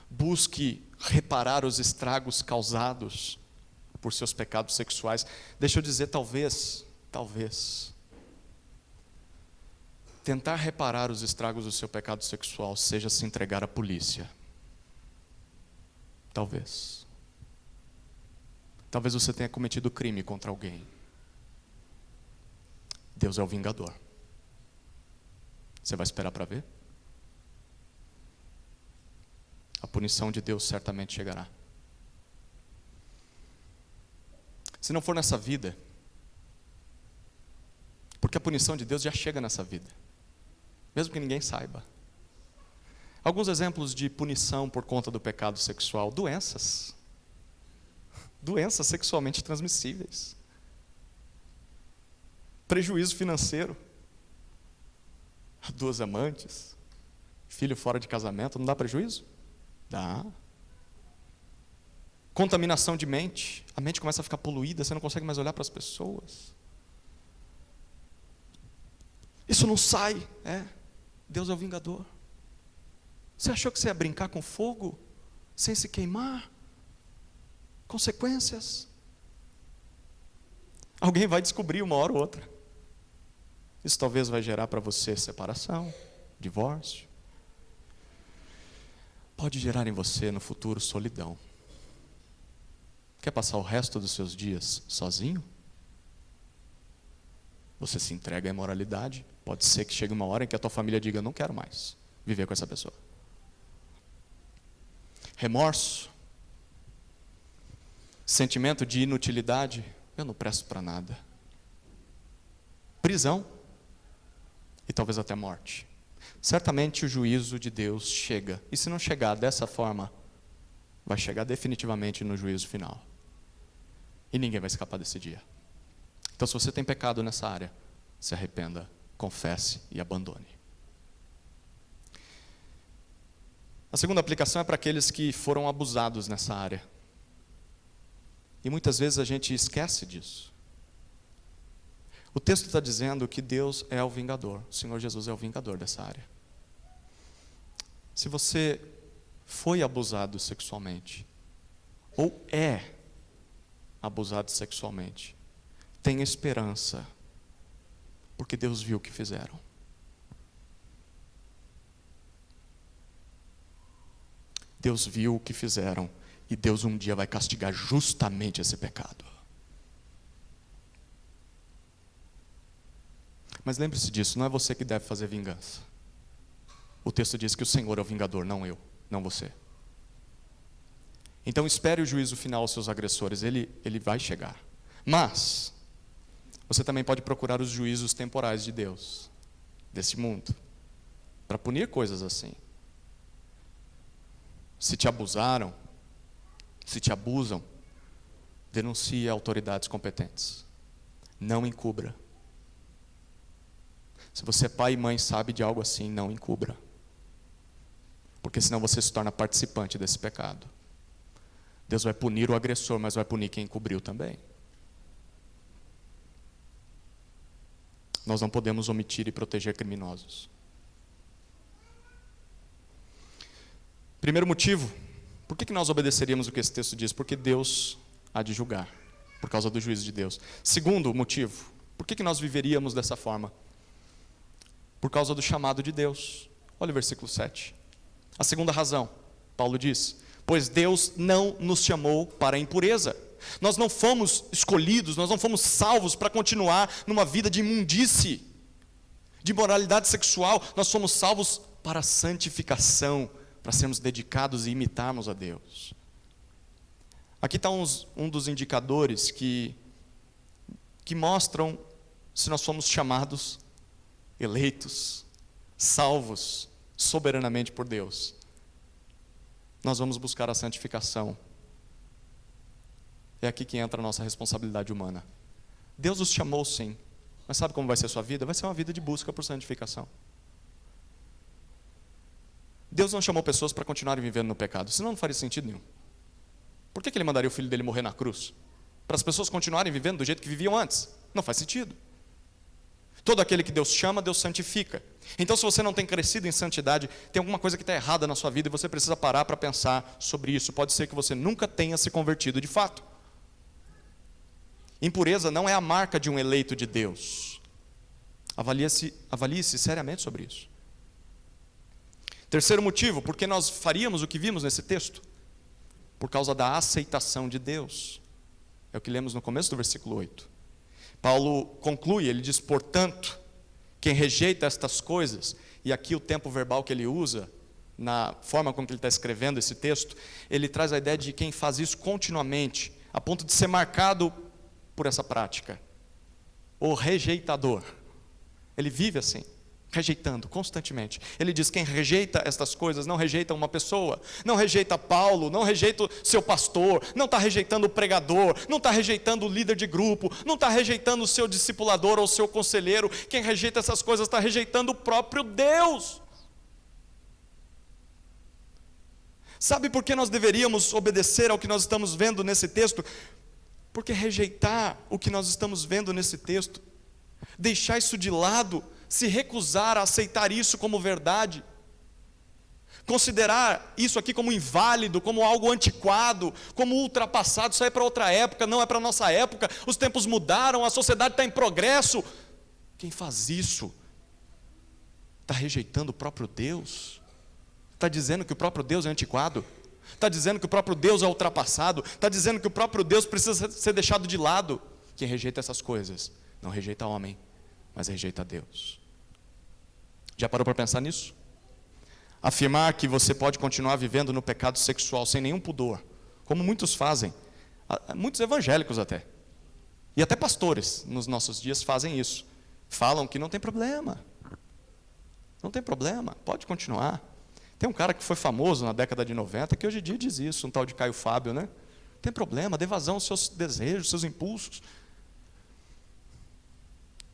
Busque reparar os estragos causados por seus pecados sexuais. Deixa eu dizer, talvez, tentar reparar os estragos do seu pecado sexual seja se entregar à polícia. Talvez. Talvez você tenha cometido crime contra alguém. Deus é o vingador. Você vai esperar para ver? A punição de Deus certamente chegará. Se não for nessa vida, porque a punição de Deus já chega nessa vida, mesmo que ninguém saiba. Alguns exemplos de punição por conta do pecado sexual: doenças sexualmente transmissíveis, prejuízo financeiro, 2 amantes, filho fora de casamento, não dá prejuízo? Dá. Contaminação de mente, a mente começa a ficar poluída, você não consegue mais olhar para as pessoas. Isso não sai, Deus é o vingador. Você achou que você ia brincar com fogo, sem se queimar? Consequências. Alguém vai descobrir uma hora ou outra. Isso talvez vai gerar para você separação, divórcio. Pode gerar em você no futuro solidão. Quer passar o resto dos seus dias sozinho? Você se entrega à imoralidade. Pode ser que chegue uma hora em que a tua família diga: não quero mais viver com essa pessoa. Remorso, sentimento de inutilidade, eu não presto para nada. Prisão e talvez até morte. Certamente o juízo de Deus chega, e se não chegar dessa forma, vai chegar definitivamente no juízo final. E ninguém vai escapar desse dia. Então, se você tem pecado nessa área, se arrependa, confesse e abandone. A segunda aplicação é para aqueles que foram abusados nessa área. E muitas vezes a gente esquece disso. O texto está dizendo que Deus é o vingador. O Senhor Jesus é o vingador dessa área. Se você foi abusado sexualmente, ou é abusado sexualmente, tenha esperança, porque Deus viu o que fizeram. Deus viu o que fizeram, e Deus um dia vai castigar justamente esse pecado. Mas lembre-se disso, não é você que deve fazer vingança. O texto diz que o Senhor é o vingador, não eu, não você. Então espere o juízo final aos seus agressores, ele vai chegar. Mas você também pode procurar os juízos temporais de Deus, desse mundo, para punir coisas assim. Se te abusaram, se te abusam, denuncie autoridades competentes. Não encubra. Se você é pai e mãe e sabe de algo assim, não encubra. Porque senão você se torna participante desse pecado. Deus vai punir o agressor, mas vai punir quem encobriu também. Nós não podemos omitir e proteger criminosos. Primeiro motivo, por que nós obedeceríamos o que esse texto diz? Porque Deus há de julgar, por causa do juízo de Deus. Segundo motivo, por que nós viveríamos dessa forma? Por causa do chamado de Deus. Olha o versículo 7. A segunda razão, Paulo diz: pois Deus não nos chamou para a impureza. Nós não fomos escolhidos, nós não fomos salvos para continuar numa vida de imundície, de imoralidade sexual. Nós fomos salvos para a santificação, para sermos dedicados e imitarmos a Deus. Aqui está um dos indicadores que mostram se nós fomos chamados, eleitos, salvos soberanamente por Deus. Nós vamos buscar a santificação. É aqui que entra a nossa responsabilidade humana. Deus os chamou sim, mas sabe como vai ser a sua vida? Vai ser uma vida de busca por santificação. Deus não chamou pessoas para continuarem vivendo no pecado, senão não faria sentido nenhum. Por que Ele mandaria o filho dele morrer na cruz? Para as pessoas continuarem vivendo do jeito que viviam antes? Não faz sentido. Todo aquele que Deus chama, Deus santifica. Então, se você não tem crescido em santidade, tem alguma coisa que está errada na sua vida e você precisa parar para pensar sobre isso. Pode ser que você nunca tenha se convertido de fato. Impureza não é a marca de um eleito de Deus. Avalie-se seriamente sobre isso. Terceiro motivo, por que nós faríamos o que vimos nesse texto? Por causa da aceitação de Deus. É o que lemos no começo do versículo 8. Paulo conclui, ele diz: portanto, quem rejeita estas coisas, e aqui o tempo verbal que ele usa, na forma como ele está escrevendo esse texto, ele traz a ideia de quem faz isso continuamente, a ponto de ser marcado por essa prática. O rejeitador, ele vive assim. rejeitando constantemente. Ele diz: quem rejeita estas coisas não rejeita uma pessoa, não rejeita Paulo, não rejeita seu pastor, não está rejeitando o pregador, não está rejeitando o líder de grupo, não está rejeitando o seu discipulador ou o seu conselheiro. Quem rejeita essas coisas está rejeitando o próprio Deus. Sabe por que nós deveríamos obedecer ao que nós estamos vendo nesse texto? Porque rejeitar o que nós estamos vendo nesse texto, deixar isso de lado, se recusar a aceitar isso como verdade, considerar isso aqui como inválido, como algo antiquado, como ultrapassado, isso aí é para outra época, não é para a nossa época, os tempos mudaram, a sociedade está em progresso. Quem faz isso está rejeitando o próprio Deus, está dizendo que o próprio Deus é antiquado, está dizendo que o próprio Deus é ultrapassado, está dizendo que o próprio Deus precisa ser deixado de lado. Quem rejeita essas coisas não rejeita homem, mas rejeita Deus. Já parou para pensar nisso? Afirmar que você pode continuar vivendo no pecado sexual sem nenhum pudor, como muitos fazem, muitos evangélicos até, e até pastores nos nossos dias fazem isso, falam que não tem problema, pode continuar. Tem um cara que foi famoso na década de 90 que hoje em dia diz isso, um tal de Caio Fábio, né? Não tem problema, dê vazão aos seus desejos, seus impulsos.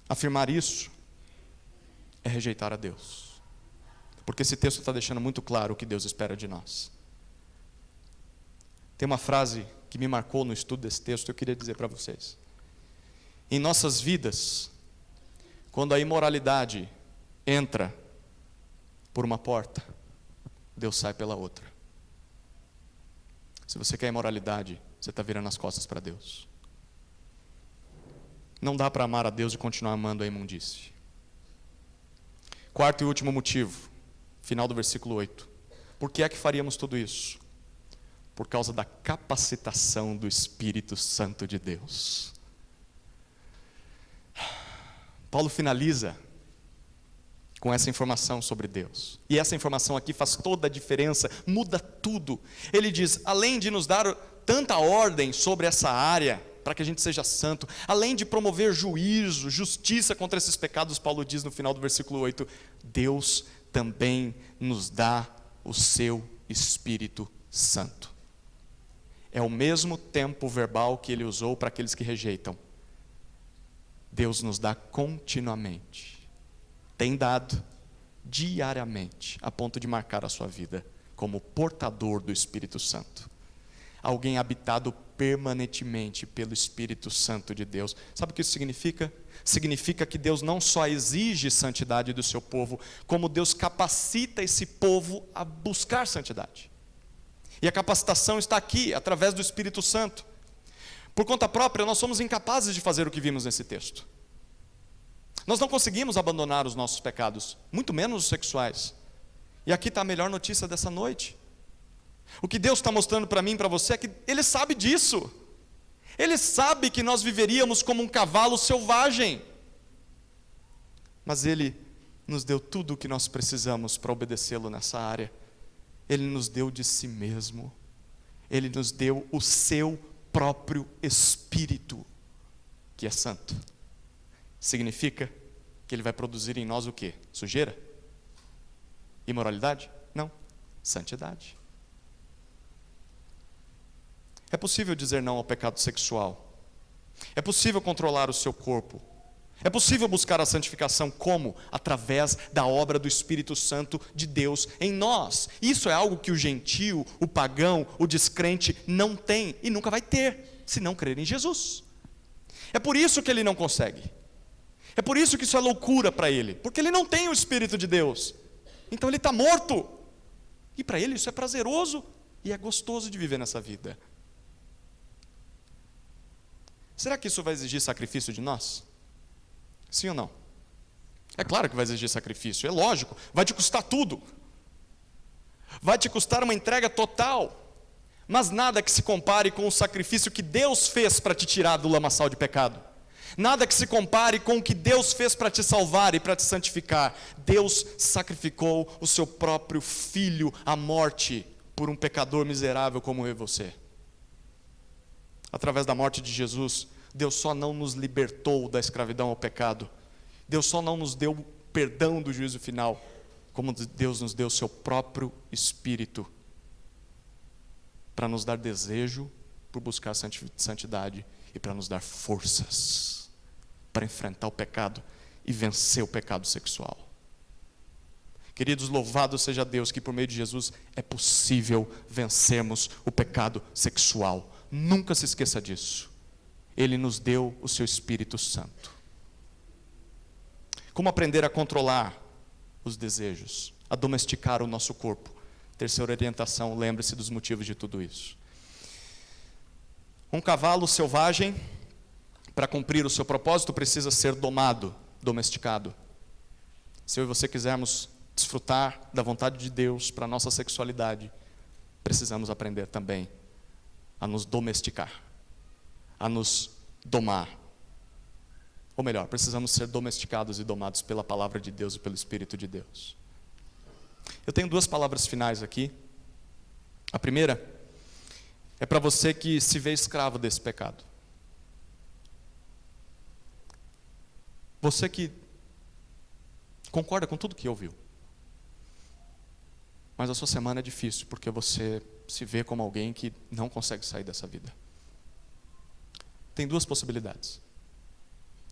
Afirmar isso é rejeitar a Deus, porque esse texto está deixando muito claro o que Deus espera de nós. Tem uma frase que me marcou no estudo desse texto, eu queria dizer para vocês. Em nossas vidas, quando a imoralidade entra por uma porta, Deus sai pela outra. Se você quer imoralidade, você está virando as costas para Deus. Não dá para amar a Deus e continuar amando a imundície. Quarto e último motivo, final do versículo 8. Por que é que faríamos tudo isso? Por causa da capacitação do Espírito Santo de Deus. Paulo finaliza com essa informação sobre Deus. E essa informação aqui faz toda a diferença, muda tudo. Ele diz, além de nos dar tanta ordem sobre essa área, para que a gente seja santo, além de promover juízo, justiça contra esses pecados, Paulo diz no final do versículo 8, Deus também nos dá o seu Espírito Santo. É o mesmo tempo verbal que ele usou para aqueles que rejeitam. Deus nos dá continuamente, tem dado diariamente, a ponto de marcar a sua vida como portador do Espírito Santo. Alguém habitado permanentemente pelo Espírito Santo de Deus. Sabe o que isso significa? Significa que Deus não só exige santidade do seu povo, como Deus capacita esse povo a buscar santidade. E a capacitação está aqui, através do Espírito Santo. Por conta própria, nós somos incapazes de fazer o que vimos nesse texto. Nós não conseguimos abandonar os nossos pecados, muito menos os sexuais. E aqui está a melhor notícia dessa noite. O que Deus está mostrando para mim e para você é que Ele sabe disso. Ele sabe que nós viveríamos como um cavalo selvagem. Mas Ele nos deu tudo o que nós precisamos para obedecê-lo nessa área. Ele nos deu de si mesmo. Ele nos deu o seu próprio Espírito, que é santo. Significa que Ele vai produzir em nós o quê? Sujeira? Imoralidade? Não, santidade. É possível dizer não ao pecado sexual. É possível controlar o seu corpo. É possível buscar a santificação como? Através da obra do Espírito Santo de Deus em nós. Isso é algo que o gentio, o pagão, o descrente não tem e nunca vai ter, se não crer em Jesus. É por isso que ele não consegue. É por isso que isso é loucura para ele, porque ele não tem o Espírito de Deus. Então ele está morto. E para ele isso é prazeroso e é gostoso de viver nessa vida. Será que isso vai exigir sacrifício de nós? Sim ou não? É claro que vai exigir sacrifício, é lógico, vai te custar tudo. Vai te custar uma entrega total. Mas nada que se compare com o sacrifício que Deus fez para te tirar do lamaçal de pecado. Nada que se compare com o que Deus fez para te salvar e para te santificar. Deus sacrificou o seu próprio Filho à morte por um pecador miserável como eu e você. Através da morte de Jesus, Deus só não nos libertou da escravidão ao pecado. Deus só não nos deu perdão do juízo final, como Deus nos deu o seu próprio Espírito para nos dar desejo por buscar santidade e para nos dar forças para enfrentar o pecado e vencer o pecado sexual. Queridos, louvado seja Deus que por meio de Jesus é possível vencermos o pecado sexual. Nunca se esqueça disso. Ele nos deu o seu Espírito Santo. Como aprender a controlar os desejos, a domesticar o nosso corpo? Terceira orientação, lembre-se dos motivos de tudo isso. Um cavalo selvagem, para cumprir o seu propósito, precisa ser domado, domesticado. Se eu e você quisermos desfrutar da vontade de Deus para a nossa sexualidade, precisamos aprender também a nos domesticar, a nos domar. Ou melhor, precisamos ser domesticados e domados pela palavra de Deus e pelo Espírito de Deus. Eu tenho 2 palavras finais aqui. A primeira é para você que se vê escravo desse pecado. Você que concorda com tudo que ouviu. Mas a sua semana é difícil, porque você se vê como alguém que não consegue sair dessa vida. Tem 2 possibilidades.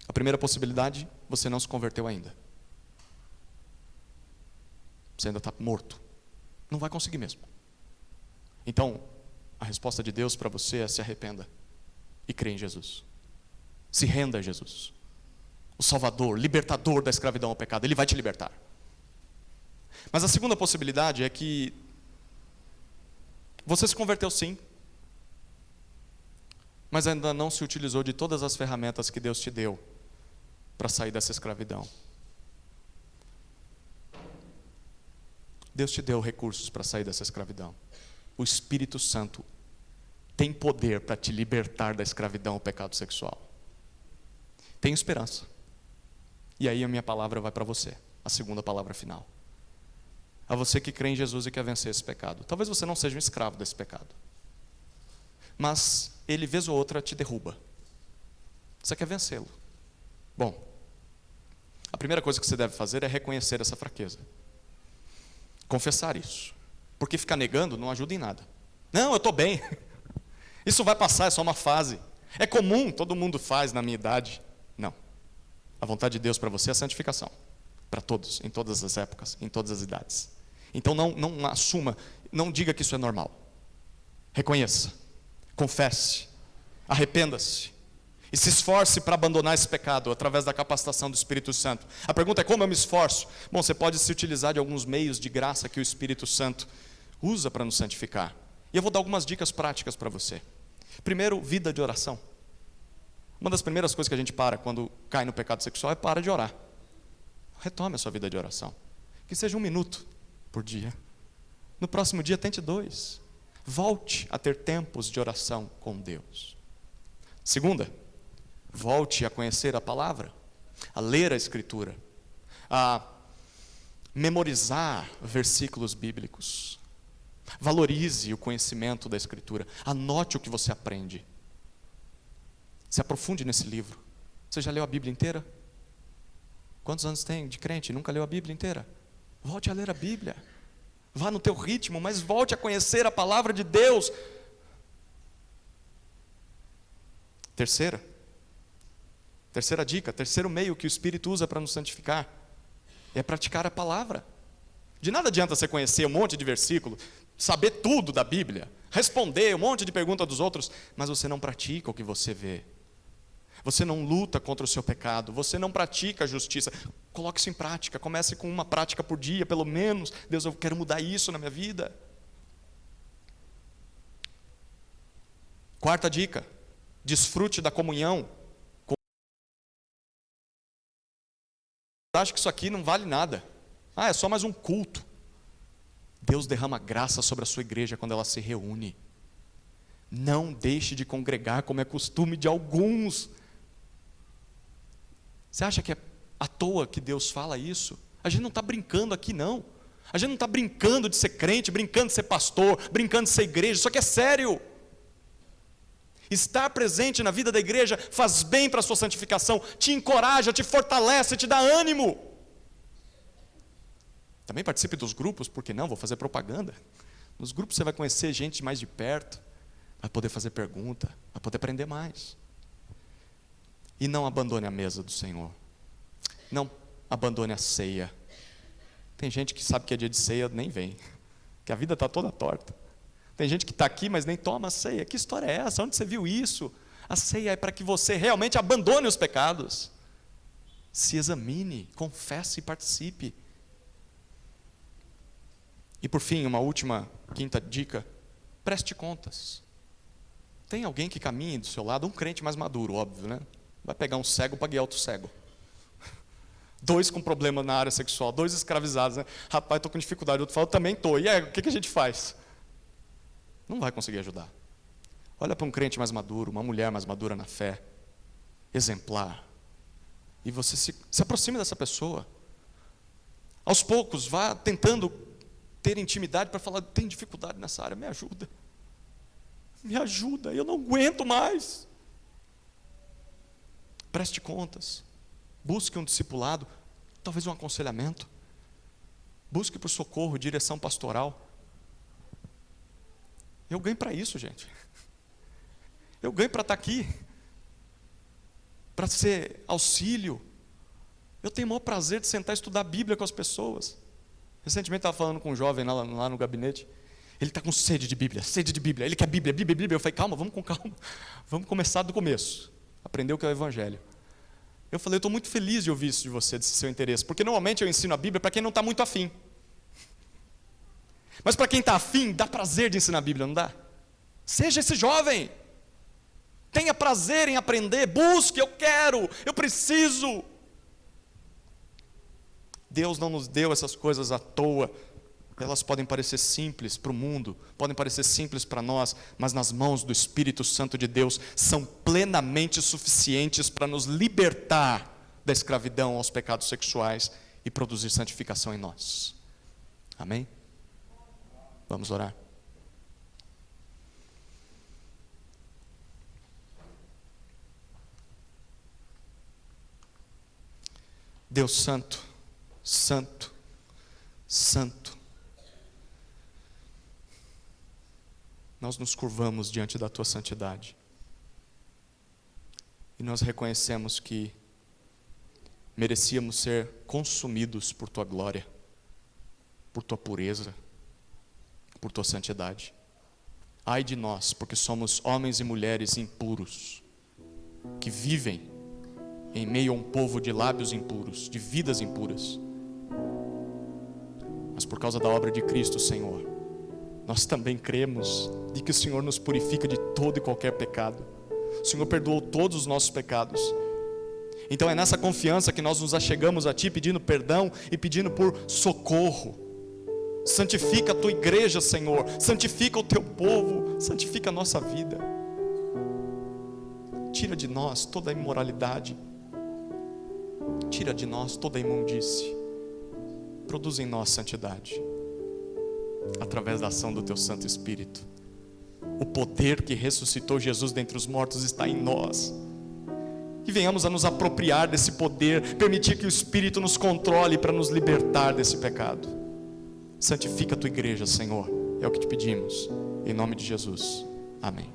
A primeira possibilidade, você não se converteu ainda. Você ainda está morto. Não vai conseguir mesmo. Então, a resposta de Deus para você é: se arrependa e crê em Jesus. Se renda a Jesus. O Salvador, libertador da escravidão ao pecado. Ele vai te libertar. Mas a segunda possibilidade é que você se converteu sim, mas ainda não se utilizou de todas as ferramentas que Deus te deu para sair dessa escravidão. Deus te deu recursos para sair dessa escravidão. O Espírito Santo tem poder para te libertar da escravidão ao pecado sexual. Tenho esperança. E aí a minha palavra vai para você, a segunda palavra final. A você que crê em Jesus e quer vencer esse pecado. Talvez você não seja um escravo desse pecado, mas ele, vez ou outra, te derruba. Você quer vencê-lo. Bom, a primeira coisa que você deve fazer é reconhecer essa fraqueza. Confessar isso. Porque ficar negando não ajuda em nada. Não, eu estou bem. Isso vai passar, é só uma fase. É comum, todo mundo faz na minha idade. Não. A vontade de Deus para você é a santificação. Para todos, em todas as épocas, em todas as idades. Então não assuma, não diga que isso é normal. Reconheça, confesse, arrependa-se e se esforce para abandonar esse pecado através da capacitação do Espírito Santo. A pergunta é: como eu me esforço? Bom, você pode se utilizar de alguns meios de graça que o Espírito Santo usa para nos santificar. E eu vou dar algumas dicas práticas para você. Primeiro, vida de oração. Uma das primeiras coisas que a gente para quando cai no pecado sexual é para de orar. Retome a sua vida de oração. Que seja 1 minuto por dia. No próximo dia, tente 2. Volte a ter tempos de oração com Deus. Segunda, volte a conhecer a palavra, a ler a Escritura, a memorizar versículos bíblicos. Valorize o conhecimento da Escritura. Anote o que você aprende. Se aprofunde nesse livro. Você já leu a Bíblia inteira? Quantos anos tem de crente? Nunca leu a Bíblia inteira? Volte a ler a Bíblia. Vá no teu ritmo, mas volte a conhecer a palavra de Deus. Terceira dica, terceiro meio que o Espírito usa para nos santificar é praticar a palavra. De nada adianta você conhecer um monte de versículo, saber tudo da Bíblia, responder um monte de perguntas dos outros, mas você não pratica o que você vê. Você não luta contra o seu pecado, você não pratica a justiça. Coloque isso em prática, comece com uma prática por dia, pelo menos. Deus, eu quero mudar isso na minha vida. Quarta dica, desfrute da comunhão. Acho que isso aqui não vale nada. É só mais um culto. Deus derrama graça sobre a sua igreja quando ela se reúne. Não deixe de congregar como é costume de alguns. Você acha que é à toa que Deus fala isso? A gente não está brincando aqui, não. A gente não está brincando de ser crente, brincando de ser pastor, brincando de ser igreja. Isso aqui é sério. Estar presente na vida da igreja faz bem para a sua santificação, te encoraja, te fortalece, te dá ânimo. Também participe dos grupos, porque não? Vou fazer propaganda. Nos grupos você vai conhecer gente mais de perto, vai poder fazer pergunta, vai poder aprender mais. E não abandone a mesa do Senhor. Não abandone a ceia. Tem gente que sabe que é dia de ceia, nem vem, que a vida está toda torta. Tem gente que está aqui, mas nem toma a ceia. Que história é essa? Onde você viu isso? A ceia é para que você realmente abandone os pecados. Se examine, confesse e participe. E por fim, uma última, quinta dica: preste contas. Tem alguém que caminhe do seu lado, um crente mais maduro, óbvio, né? Vai pegar um cego para guiar outro cego. 2 com problema na área sexual, 2 escravizados, né? Rapaz, estou com dificuldade, outro fala, também estou. E aí, o que a gente faz? Não vai conseguir ajudar. Olha para um crente mais maduro, uma mulher mais madura na fé, exemplar, e você se aproxime dessa pessoa. Aos poucos, vá tentando ter intimidade para falar, tem dificuldade nessa área, me ajuda, eu não aguento mais. Preste contas, busque um discipulado, talvez um aconselhamento, busque por socorro, direção pastoral. Eu ganho para isso, gente. Eu ganho para estar aqui, para ser auxílio. Eu tenho o maior prazer de sentar e estudar a Bíblia com as pessoas. Recentemente estava falando com um jovem lá no gabinete. Ele está com sede de Bíblia. Ele quer Bíblia. Eu falei, calma, vamos com calma. Vamos começar do começo. Aprender o que é o Evangelho. Eu falei, eu estou muito feliz de ouvir isso de você, desse seu interesse. Porque normalmente eu ensino a Bíblia para quem não está muito afim. Mas para quem está afim, dá prazer de ensinar a Bíblia, não dá? Seja esse jovem. Tenha prazer em aprender. Busque, eu quero, eu preciso. Deus não nos deu essas coisas à toa. Elas podem parecer simples para o mundo, podem parecer simples para nós, mas nas mãos do Espírito Santo de Deus são plenamente suficientes para nos libertar da escravidão aos pecados sexuais e produzir santificação em nós. Amém? Vamos orar. Deus santo, santo, santo, nós nos curvamos diante da Tua santidade. E nós reconhecemos que merecíamos ser consumidos por Tua glória, por Tua pureza, por Tua santidade. Ai de nós, porque somos homens e mulheres impuros, que vivem em meio a um povo de lábios impuros, de vidas impuras. Mas por causa da obra de Cristo, Senhor, nós também cremos de que o Senhor nos purifica de todo e qualquer pecado. O Senhor perdoou todos os nossos pecados. Então é nessa confiança que nós nos achegamos a Ti, pedindo perdão e pedindo por socorro. Santifica a Tua igreja, Senhor. Santifica o Teu povo. Santifica a nossa vida. Tira de nós toda a imoralidade. Tira de nós toda a imundície. Produz em nós santidade, através da ação do Teu Santo Espírito. O poder que ressuscitou Jesus dentre os mortos está em nós. Que venhamos a nos apropriar desse poder, permitir que o Espírito nos controle para nos libertar desse pecado. Santifica a Tua igreja, Senhor. É o que te pedimos, em nome de Jesus. Amém.